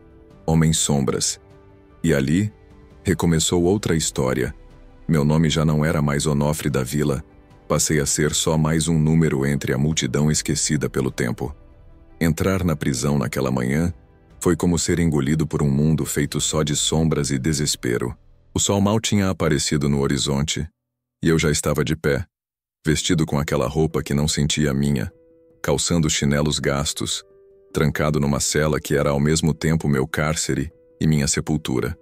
homens sombras. E ali, recomeçou outra história. Meu nome já não era mais Onofre da Vila, passei a ser só mais um número entre a multidão esquecida pelo tempo. Entrar na prisão naquela manhã foi como ser engolido por um mundo feito só de sombras e desespero. O sol mal tinha aparecido no horizonte, e eu já estava de pé, vestido com aquela roupa que não sentia minha, calçando chinelos gastos, trancado numa cela que era ao mesmo tempo meu cárcere e minha sepultura.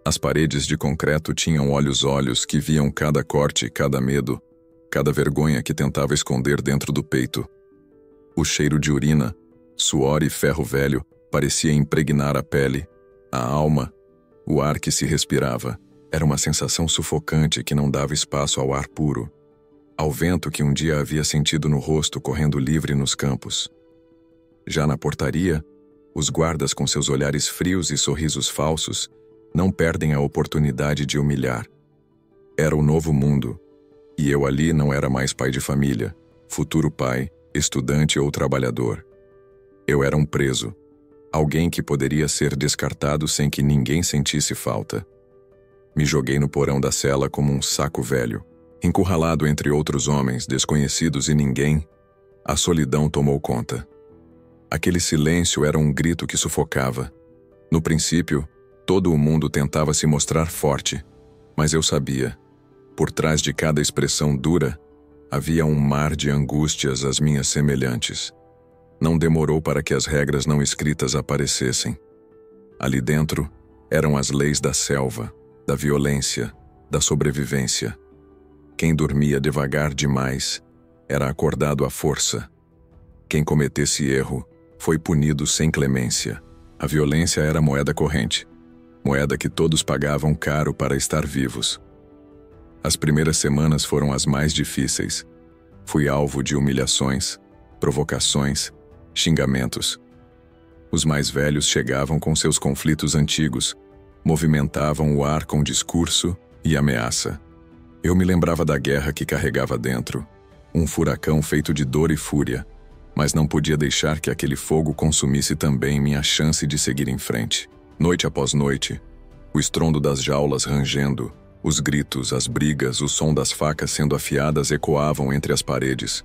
As paredes de concreto tinham olhos que viam cada corte, cada medo, cada vergonha que tentava esconder dentro do peito. O cheiro de urina, suor e ferro velho parecia impregnar a pele, a alma, o ar que se respirava. Era uma sensação sufocante que não dava espaço ao ar puro, ao vento que um dia havia sentido no rosto correndo livre nos campos. Já na portaria, os guardas com seus olhares frios e sorrisos falsos não perdem a oportunidade de humilhar. Era o novo mundo, e eu ali não era mais pai de família, futuro pai, estudante ou trabalhador. Eu era um preso, alguém que poderia ser descartado sem que ninguém sentisse falta. Me joguei no porão da cela como um saco velho. Encurralado entre outros homens, desconhecidos e ninguém, a solidão tomou conta. Aquele silêncio era um grito que sufocava. No princípio, todo o mundo tentava se mostrar forte, mas eu sabia, por trás de cada expressão dura, havia um mar de angústias às minhas semelhantes. Não demorou para que as regras não escritas aparecessem. Ali dentro, eram as leis da selva, da violência, da sobrevivência. Quem dormia devagar demais era acordado à força. Quem cometesse erro foi punido sem clemência. A violência era moeda corrente, moeda que todos pagavam caro para estar vivos. As primeiras semanas foram as mais difíceis. Fui alvo de humilhações, provocações, xingamentos. Os mais velhos chegavam com seus conflitos antigos, movimentavam o ar com discurso e ameaça. Eu me lembrava da guerra que carregava dentro, um furacão feito de dor e fúria, mas não podia deixar que aquele fogo consumisse também minha chance de seguir em frente. Noite após noite, o estrondo das jaulas rangendo, os gritos, as brigas, o som das facas sendo afiadas ecoavam entre as paredes.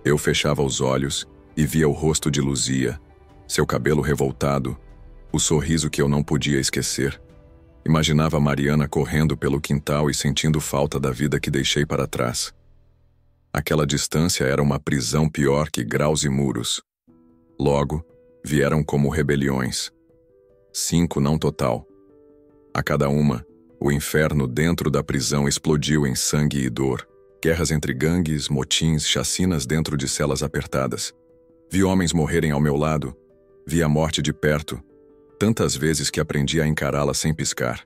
Eu fechava os olhos e via o rosto de Luzia, seu cabelo revoltado, o sorriso que eu não podia esquecer. Imaginava Mariana correndo pelo quintal e sentindo falta da vida que deixei para trás. Aquela distância era uma prisão pior que graus e muros. Logo, vieram como rebeliões. 5 não total. A cada uma, o inferno dentro da prisão explodiu em sangue e dor. Guerras entre gangues, motins, chacinas dentro de celas apertadas. Vi homens morrerem ao meu lado. Vi a morte de perto, tantas vezes que aprendi a encará-la sem piscar.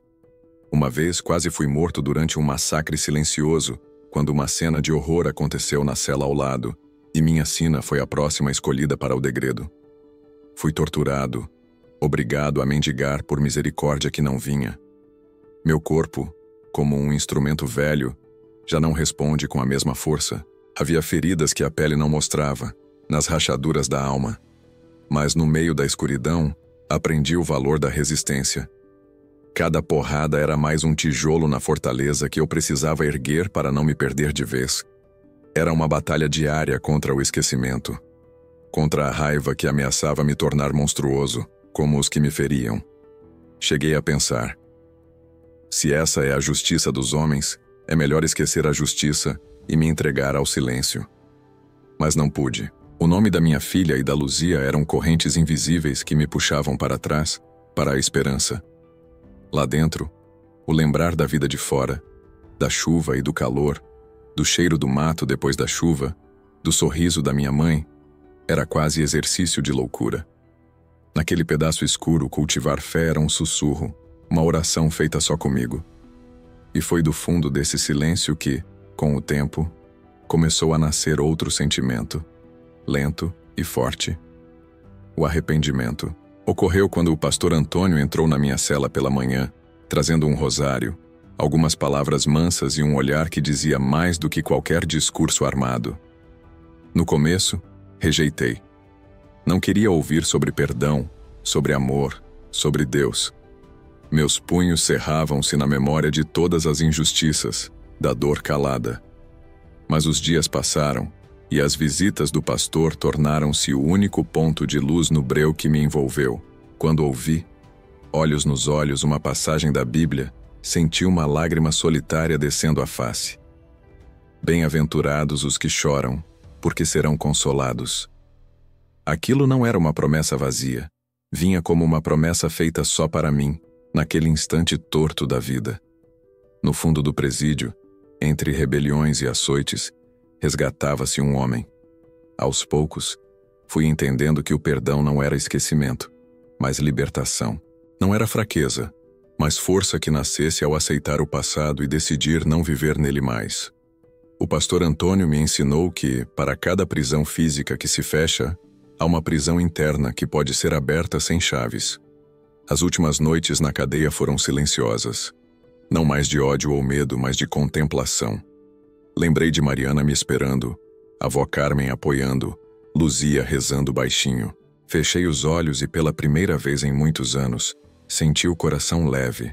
Uma vez quase fui morto durante um massacre silencioso, quando uma cena de horror aconteceu na cela ao lado, e minha sina foi a próxima escolhida para o degredo. Fui torturado, obrigado a mendigar por misericórdia que não vinha. Meu corpo, como um instrumento velho, já não responde com a mesma força. Havia feridas que a pele não mostrava, nas rachaduras da alma. Mas no meio da escuridão, aprendi o valor da resistência. Cada porrada era mais um tijolo na fortaleza que eu precisava erguer para não me perder de vez. Era uma batalha diária contra o esquecimento, contra a raiva que ameaçava me tornar monstruoso, como os que me feriam. Cheguei a pensar: se essa é a justiça dos homens, é melhor esquecer a justiça e me entregar ao silêncio. Mas não pude. O nome da minha filha e da Luzia eram correntes invisíveis que me puxavam para trás, para a esperança. Lá dentro, o lembrar da vida de fora, da chuva e do calor, do cheiro do mato depois da chuva, do sorriso da minha mãe, era quase exercício de loucura. Naquele pedaço escuro, cultivar fé era um sussurro, uma oração feita só comigo. E foi do fundo desse silêncio que, com o tempo, começou a nascer outro sentimento, lento e forte. O arrependimento. Ocorreu quando o pastor Antônio entrou na minha cela pela manhã, trazendo um rosário, algumas palavras mansas e um olhar que dizia mais do que qualquer discurso armado. No começo, rejeitei. Não queria ouvir sobre perdão, sobre amor, sobre Deus. Meus punhos cerravam-se na memória de todas as injustiças, da dor calada. Mas os dias passaram, e as visitas do pastor tornaram-se o único ponto de luz no breu que me envolveu. Quando ouvi, olhos nos olhos, uma passagem da Bíblia, senti uma lágrima solitária descendo a face. Bem-aventurados os que choram, porque serão consolados. Aquilo não era uma promessa vazia. Vinha como uma promessa feita só para mim, naquele instante torto da vida. No fundo do presídio, entre rebeliões e açoites, resgatava-se um homem. Aos poucos, fui entendendo que o perdão não era esquecimento, mas libertação. Não era fraqueza, mas força que nascesse ao aceitar o passado e decidir não viver nele mais. O pastor Antônio me ensinou que, para cada prisão física que se fecha, há uma prisão interna que pode ser aberta sem chaves. As últimas noites na cadeia foram silenciosas. Não mais de ódio ou medo, mas de contemplação. Lembrei de Mariana me esperando, a avó Carmen apoiando, Luzia rezando baixinho. Fechei os olhos e pela primeira vez em muitos anos, senti o coração leve,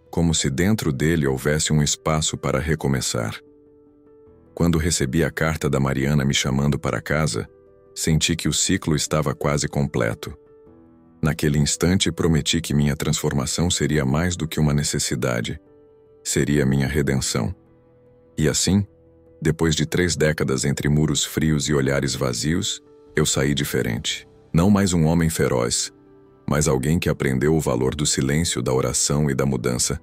como se dentro dele houvesse um espaço para recomeçar. Quando recebi a carta da Mariana me chamando para casa, senti que o ciclo estava quase completo. Naquele instante prometi que minha transformação seria mais do que uma necessidade, seria minha redenção. E assim, depois de 3 décadas entre muros frios e olhares vazios, eu saí diferente. Não mais um homem feroz, mas alguém que aprendeu o valor do silêncio, da oração e da mudança.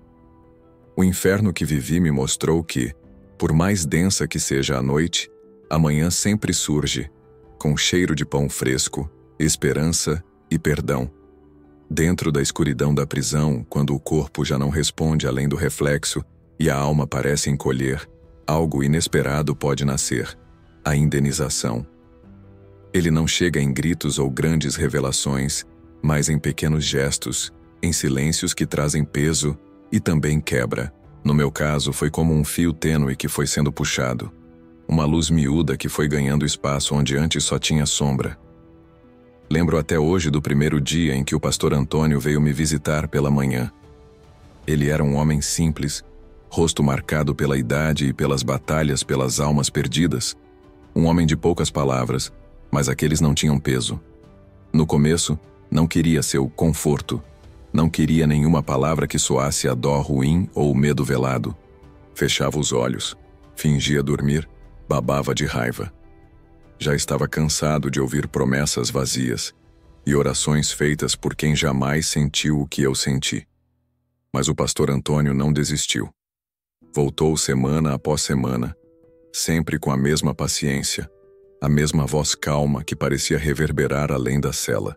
O inferno que vivi me mostrou que, Por mais densa que seja a noite, a manhã sempre surge, com cheiro de pão fresco, esperança e perdão. Dentro da escuridão da prisão, quando o corpo já não responde além do reflexo e a alma parece encolher, algo inesperado pode nascer: a indenização. Ele não chega em gritos ou grandes revelações, mas em pequenos gestos, em silêncios que trazem peso e também quebra. No meu caso, foi como um fio tênue que foi sendo puxado, uma luz miúda que foi ganhando espaço onde antes só tinha sombra. Lembro até hoje do primeiro dia em que o pastor Antônio veio me visitar pela manhã. Ele era um homem simples, rosto marcado pela idade e pelas batalhas pelas almas perdidas. Um homem de poucas palavras, mas aqueles não tinham peso. No começo, não queria seu conforto. Não queria nenhuma palavra que soasse a dó ruim ou medo velado. Fechava os olhos, fingia dormir, babava de raiva. Já estava cansado de ouvir promessas vazias e orações feitas por quem jamais sentiu o que eu senti. Mas o pastor Antônio não desistiu. Voltou semana após semana, sempre com a mesma paciência, a mesma voz calma que parecia reverberar além da cela.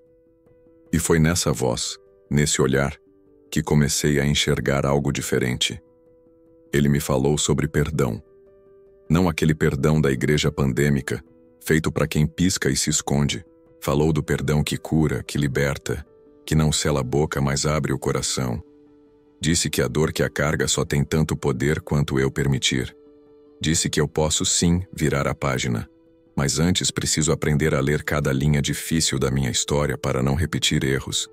E foi nessa voz, nesse olhar, que comecei a enxergar algo diferente. Ele me falou sobre perdão. Não aquele perdão da igreja pandêmica, feito para quem pisca e se esconde. Falou do perdão que cura, que liberta, que não cela a boca, mas abre o coração. Disse que a dor que a carga só tem tanto poder quanto eu permitir. Disse que eu posso sim virar a página, mas antes preciso aprender a ler cada linha difícil da minha história para não repetir erros.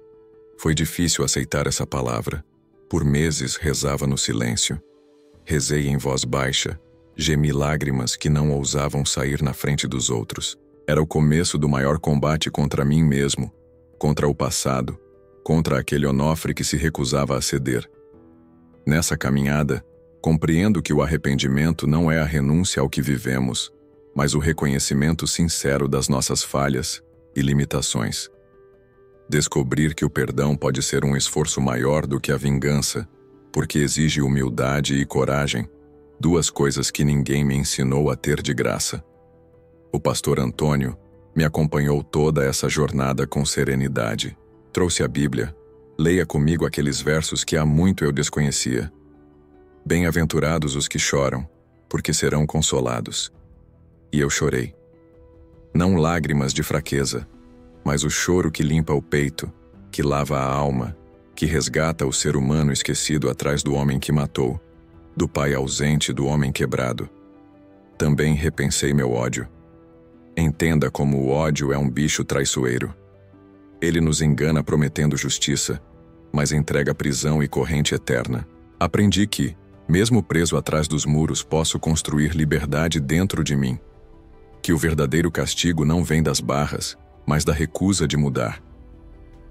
Foi difícil aceitar essa palavra. Por meses rezava no silêncio. Rezei em voz baixa, gemi lágrimas que não ousavam sair na frente dos outros. Era o começo do maior combate contra mim mesmo, contra o passado, contra aquele Onofre que se recusava a ceder. Nessa caminhada, compreendo que o arrependimento não é a renúncia ao que vivemos, mas o reconhecimento sincero das nossas falhas e limitações. Descobrir que o perdão pode ser um esforço maior do que a vingança, porque exige humildade e coragem, duas coisas que ninguém me ensinou a ter de graça. O pastor Antônio me acompanhou toda essa jornada com serenidade. Trouxe a Bíblia. Leia comigo aqueles versos que há muito eu desconhecia. Bem-aventurados os que choram, porque serão consolados. E eu chorei. Não lágrimas de fraqueza, mas o choro que limpa o peito, que lava a alma, que resgata o ser humano esquecido atrás do homem que matou, do pai ausente do homem quebrado. Também repensei meu ódio. Entenda como o ódio é um bicho traiçoeiro. Ele nos engana prometendo justiça, mas entrega prisão e corrente eterna. Aprendi que, mesmo preso atrás dos muros, posso construir liberdade dentro de mim. Que o verdadeiro castigo não vem das barras, mas da recusa de mudar.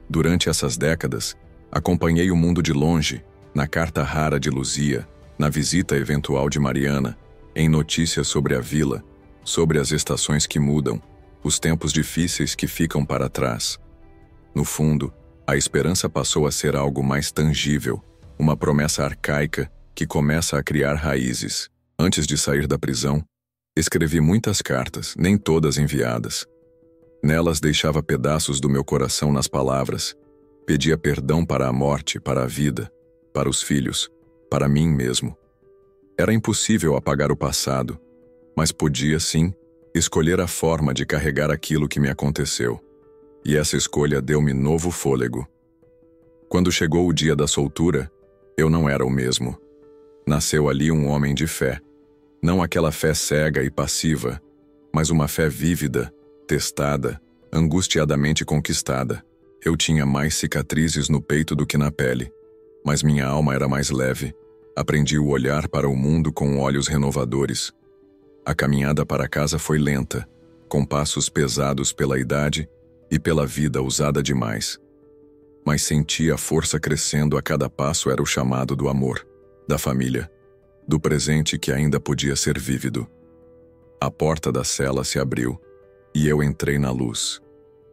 Durante essas décadas, acompanhei o mundo de longe, na carta rara de Luzia, na visita eventual de Mariana, em notícias sobre a vila, sobre as estações que mudam, os tempos difíceis que ficam para trás. No fundo, a esperança passou a ser algo mais tangível, uma promessa arcaica que começa a criar raízes. Antes de sair da prisão, escrevi muitas cartas, nem todas enviadas. Nelas deixava pedaços do meu coração nas palavras. Pedia perdão para a morte, para a vida, para os filhos, para mim mesmo. Era impossível apagar o passado, mas podia, sim, escolher a forma de carregar aquilo que me aconteceu. E essa escolha deu-me novo fôlego. Quando chegou o dia da soltura, eu não era o mesmo. Nasceu ali um homem de fé. Não aquela fé cega e passiva, mas uma fé vívida, testada, angustiadamente conquistada. Eu tinha mais cicatrizes no peito do que na pele, mas minha alma era mais leve. Aprendi o olhar para o mundo com olhos renovadores. A caminhada para casa foi lenta, com passos pesados pela idade e pela vida usada demais. Mas senti a força crescendo a cada passo. Era o chamado do amor, da família, do presente que ainda podia ser vívido. A porta da cela se abriu e eu entrei na luz,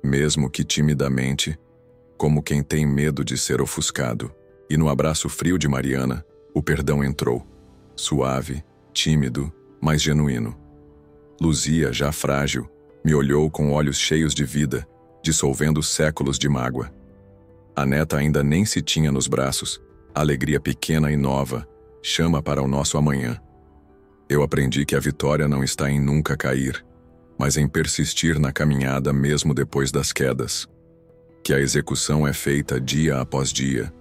mesmo que timidamente, como quem tem medo de ser ofuscado. E no abraço frio de Mariana, o perdão entrou, suave, tímido, mas genuíno. Luzia, já frágil, me olhou com olhos cheios de vida, dissolvendo séculos de mágoa. A neta ainda nem se tinha nos braços, alegria pequena e nova, chama para o nosso amanhã. Eu aprendi que a vitória não está em nunca cair, mas em persistir na caminhada mesmo depois das quedas. Que a execução é feita dia após dia,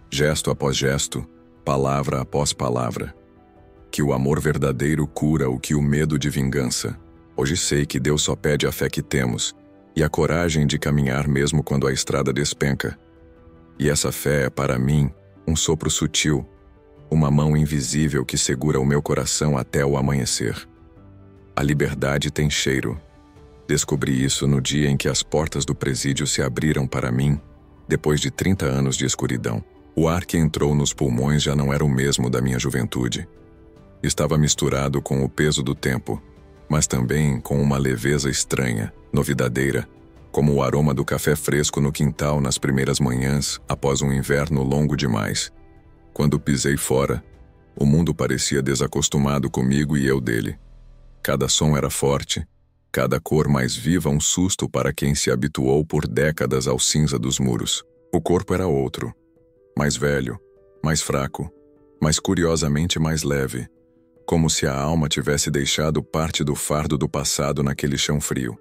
gesto após gesto, palavra após palavra. Que o amor verdadeiro cura o que o medo de vingança. Hoje sei que Deus só pede a fé que temos e a coragem de caminhar mesmo quando a estrada despenca. E essa fé é para mim um sopro sutil, uma mão invisível que segura o meu coração até o amanhecer. A liberdade tem cheiro. Descobri isso no dia em que as portas do presídio se abriram para mim, depois de 30 anos de escuridão. O ar que entrou nos pulmões já não era o mesmo da minha juventude. Estava misturado com o peso do tempo, mas também com uma leveza estranha, novidadeira, como o aroma do café fresco no quintal nas primeiras manhãs após um inverno longo demais. Quando pisei fora, o mundo parecia desacostumado comigo e eu dele. Cada som era forte, cada cor mais viva um susto para quem se habituou por décadas ao cinza dos muros. O corpo era outro, mais velho, mais fraco, mas curiosamente mais leve, como se a alma tivesse deixado parte do fardo do passado naquele chão frio.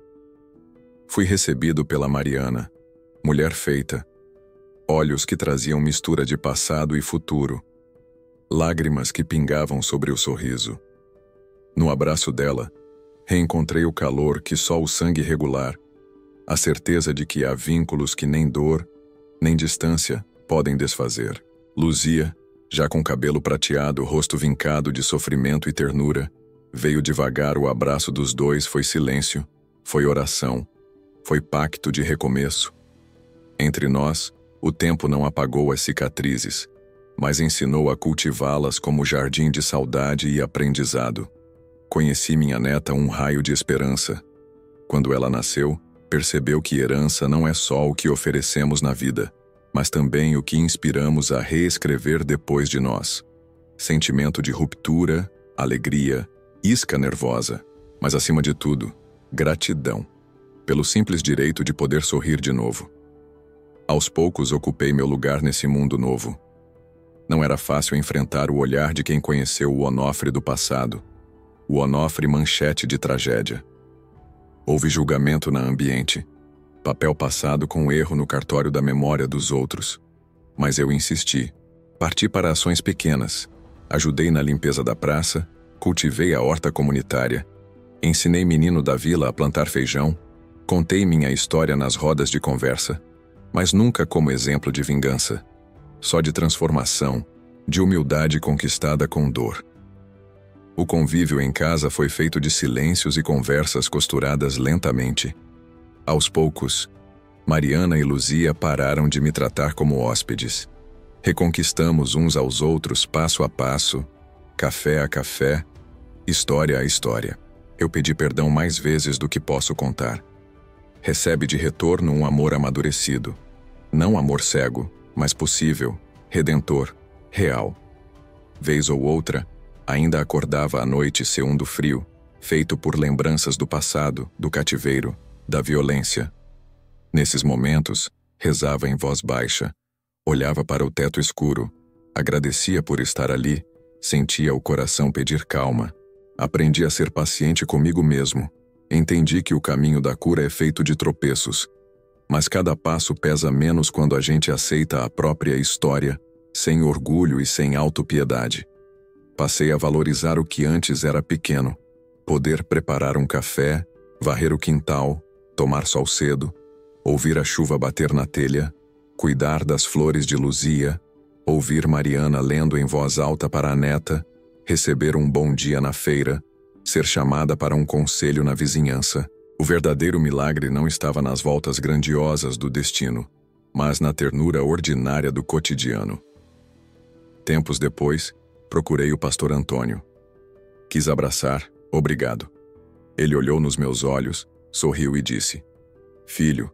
Fui recebido pela Mariana, mulher feita, olhos que traziam mistura de passado e futuro, lágrimas que pingavam sobre o sorriso. No abraço dela, reencontrei o calor que só o sangue regular, a certeza de que há vínculos que nem dor, nem distância podem desfazer. Luzia, já com cabelo prateado, rosto vincado de sofrimento e ternura, veio devagar. O abraço dos dois foi silêncio, foi oração, foi pacto de recomeço. Entre nós, o tempo não apagou as cicatrizes, mas ensinou a cultivá-las como jardim de saudade e aprendizado. Conheci minha neta um raio de esperança. Quando ela nasceu, percebeu que herança não é só o que oferecemos na vida, mas também o que inspiramos a reescrever depois de nós. Sentimento de ruptura, alegria, isca nervosa, mas acima de tudo, gratidão, pelo simples direito de poder sorrir de novo. Aos poucos ocupei meu lugar nesse mundo novo. Não era fácil enfrentar o olhar de quem conheceu o Onofre do passado, o Onofre manchete de tragédia. Houve julgamento na ambiente, papel passado com erro no cartório da memória dos outros. Mas eu insisti, parti para ações pequenas, ajudei na limpeza da praça, cultivei a horta comunitária, ensinei menino da vila a plantar feijão, contei minha história nas rodas de conversa, mas nunca como exemplo de vingança, só de transformação, de humildade conquistada com dor. O convívio em casa foi feito de silêncios e conversas costuradas lentamente. Aos poucos, Mariana e Luzia pararam de me tratar como hóspedes. Reconquistamos uns aos outros passo a passo, café a café, história a história. Eu pedi perdão mais vezes do que posso contar. Recebe de retorno um amor amadurecido. Não amor cego, mas possível, redentor, real. Vez ou outra, ainda acordava à noite ceando frio, feito por lembranças do passado, do cativeiro, da violência. Nesses momentos, rezava em voz baixa, olhava para o teto escuro, agradecia por estar ali, sentia o coração pedir calma. Aprendi a ser paciente comigo mesmo. Entendi que o caminho da cura é feito de tropeços, mas cada passo pesa menos quando a gente aceita a própria história, sem orgulho e sem autopiedade. Passei a valorizar o que antes era pequeno, poder preparar um café, varrer o quintal, tomar sol cedo, ouvir a chuva bater na telha, cuidar das flores de Luzia, ouvir Mariana lendo em voz alta para a neta, receber um bom dia na feira, ser chamada para um conselho na vizinhança. O verdadeiro milagre não estava nas voltas grandiosas do destino, mas na ternura ordinária do cotidiano. Tempos depois, procurei o pastor Antônio. Quis abraçar, obrigado. Ele olhou nos meus olhos, sorriu e disse: Filho,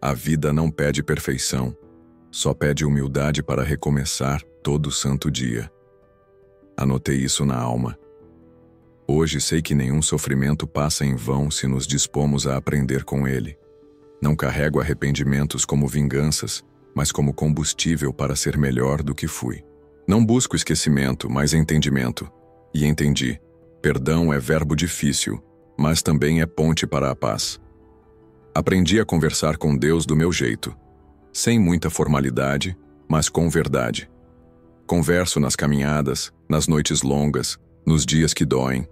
a vida não pede perfeição, só pede humildade para recomeçar todo santo dia. Anotei isso na alma. Hoje sei que nenhum sofrimento passa em vão se nos dispomos a aprender com ele. Não carrego arrependimentos como vinganças, mas como combustível para ser melhor do que fui. Não busco esquecimento, mas entendimento. E entendi. Perdão é verbo difícil, mas também é ponte para a paz. Aprendi a conversar com Deus do meu jeito, sem muita formalidade, mas com verdade. Converso nas caminhadas, nas noites longas, nos dias que doem.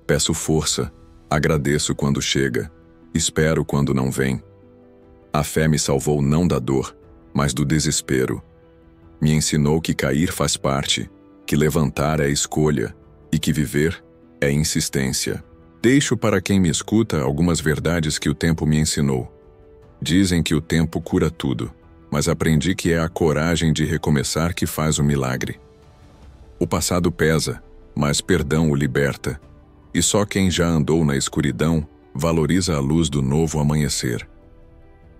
Peço força, agradeço quando chega, espero quando não vem. A fé me salvou não da dor, mas do desespero. Me ensinou que cair faz parte, que levantar é escolha e que viver é insistência. Deixo para quem me escuta algumas verdades que o tempo me ensinou. Dizem que o tempo cura tudo, mas aprendi que é a coragem de recomeçar que faz o milagre. O passado pesa, mas perdão o liberta. E só quem já andou na escuridão valoriza a luz do novo amanhecer.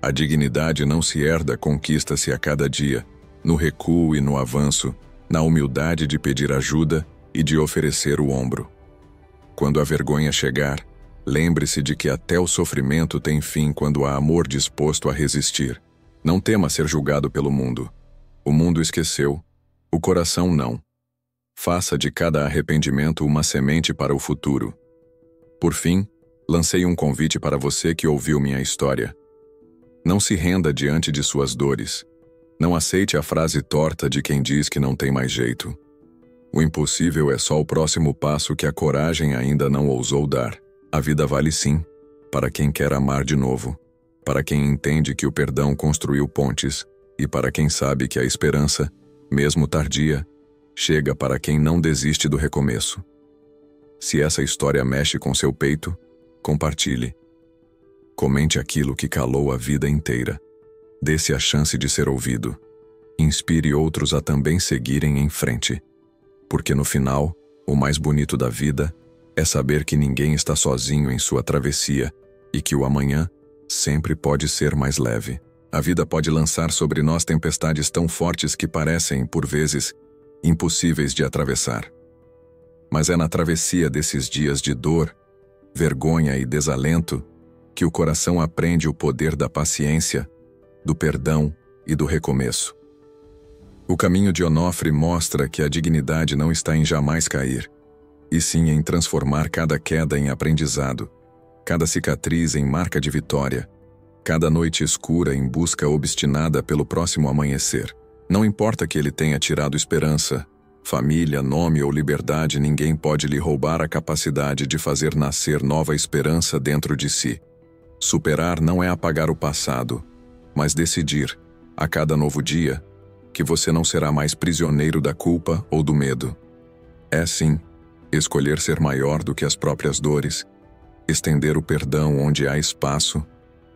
A dignidade não se herda, conquista-se a cada dia, no recuo e no avanço, na humildade de pedir ajuda e de oferecer o ombro. Quando a vergonha chegar, lembre-se de que até o sofrimento tem fim quando há amor disposto a resistir. Não tema ser julgado pelo mundo. O mundo esqueceu, o coração não. Faça de cada arrependimento uma semente para o futuro. Por fim, lancei um convite para você que ouviu minha história. Não se renda diante de suas dores. Não aceite a frase torta de quem diz que não tem mais jeito. O impossível é só o próximo passo que a coragem ainda não ousou dar. A vida vale sim, para quem quer amar de novo, para quem entende que o perdão construiu pontes e para quem sabe que a esperança, mesmo tardia, chega para quem não desiste do recomeço. Se essa história mexe com seu peito, compartilhe. Comente aquilo que calou a vida inteira. Dê-se a chance de ser ouvido. Inspire outros a também seguirem em frente. Porque no final, o mais bonito da vida é saber que ninguém está sozinho em sua travessia e que o amanhã sempre pode ser mais leve. A vida pode lançar sobre nós tempestades tão fortes que parecem, por vezes, impossíveis de atravessar. Mas é na travessia desses dias de dor, vergonha e desalento que o coração aprende o poder da paciência, do perdão e do recomeço. O caminho de Onofre mostra que a dignidade não está em jamais cair, e sim em transformar cada queda em aprendizado, cada cicatriz em marca de vitória, cada noite escura em busca obstinada pelo próximo amanhecer. Não importa que ele tenha tirado esperança, família, nome ou liberdade, ninguém pode lhe roubar a capacidade de fazer nascer nova esperança dentro de si. Superar não é apagar o passado, mas decidir, a cada novo dia, que você não será mais prisioneiro da culpa ou do medo. É sim, escolher ser maior do que as próprias dores, estender o perdão onde há espaço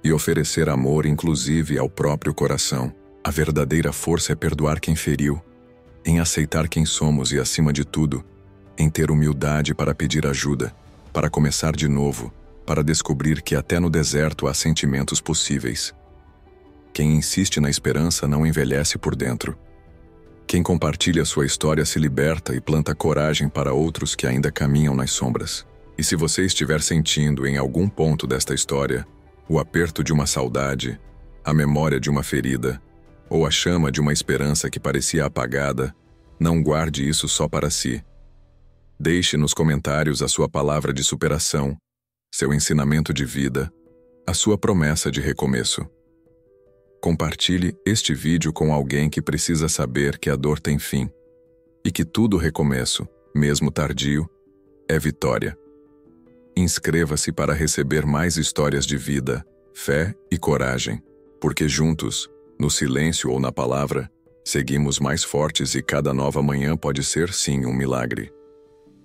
e oferecer amor inclusive ao próprio coração. A verdadeira força é perdoar quem feriu, em aceitar quem somos e, acima de tudo, em ter humildade para pedir ajuda, para começar de novo, para descobrir que até no deserto há sentimentos possíveis. Quem insiste na esperança não envelhece por dentro. Quem compartilha sua história se liberta e planta coragem para outros que ainda caminham nas sombras. E se você estiver sentindo em algum ponto desta história o aperto de uma saudade, a memória de uma ferida, ou a chama de uma esperança que parecia apagada, não guarde isso só para si. Deixe nos comentários a sua palavra de superação, seu ensinamento de vida, a sua promessa de recomeço. Compartilhe este vídeo com alguém que precisa saber que a dor tem fim e que todo recomeço, mesmo tardio, é vitória. Inscreva-se para receber mais histórias de vida, fé e coragem, porque juntos, no silêncio ou na palavra, seguimos mais fortes e cada nova manhã pode ser sim um milagre.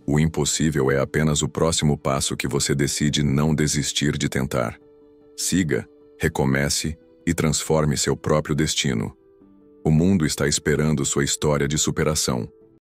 O impossível é apenas o próximo passo que você decide não desistir de tentar. Siga, recomece e transforme seu próprio destino. O mundo está esperando sua história de superação.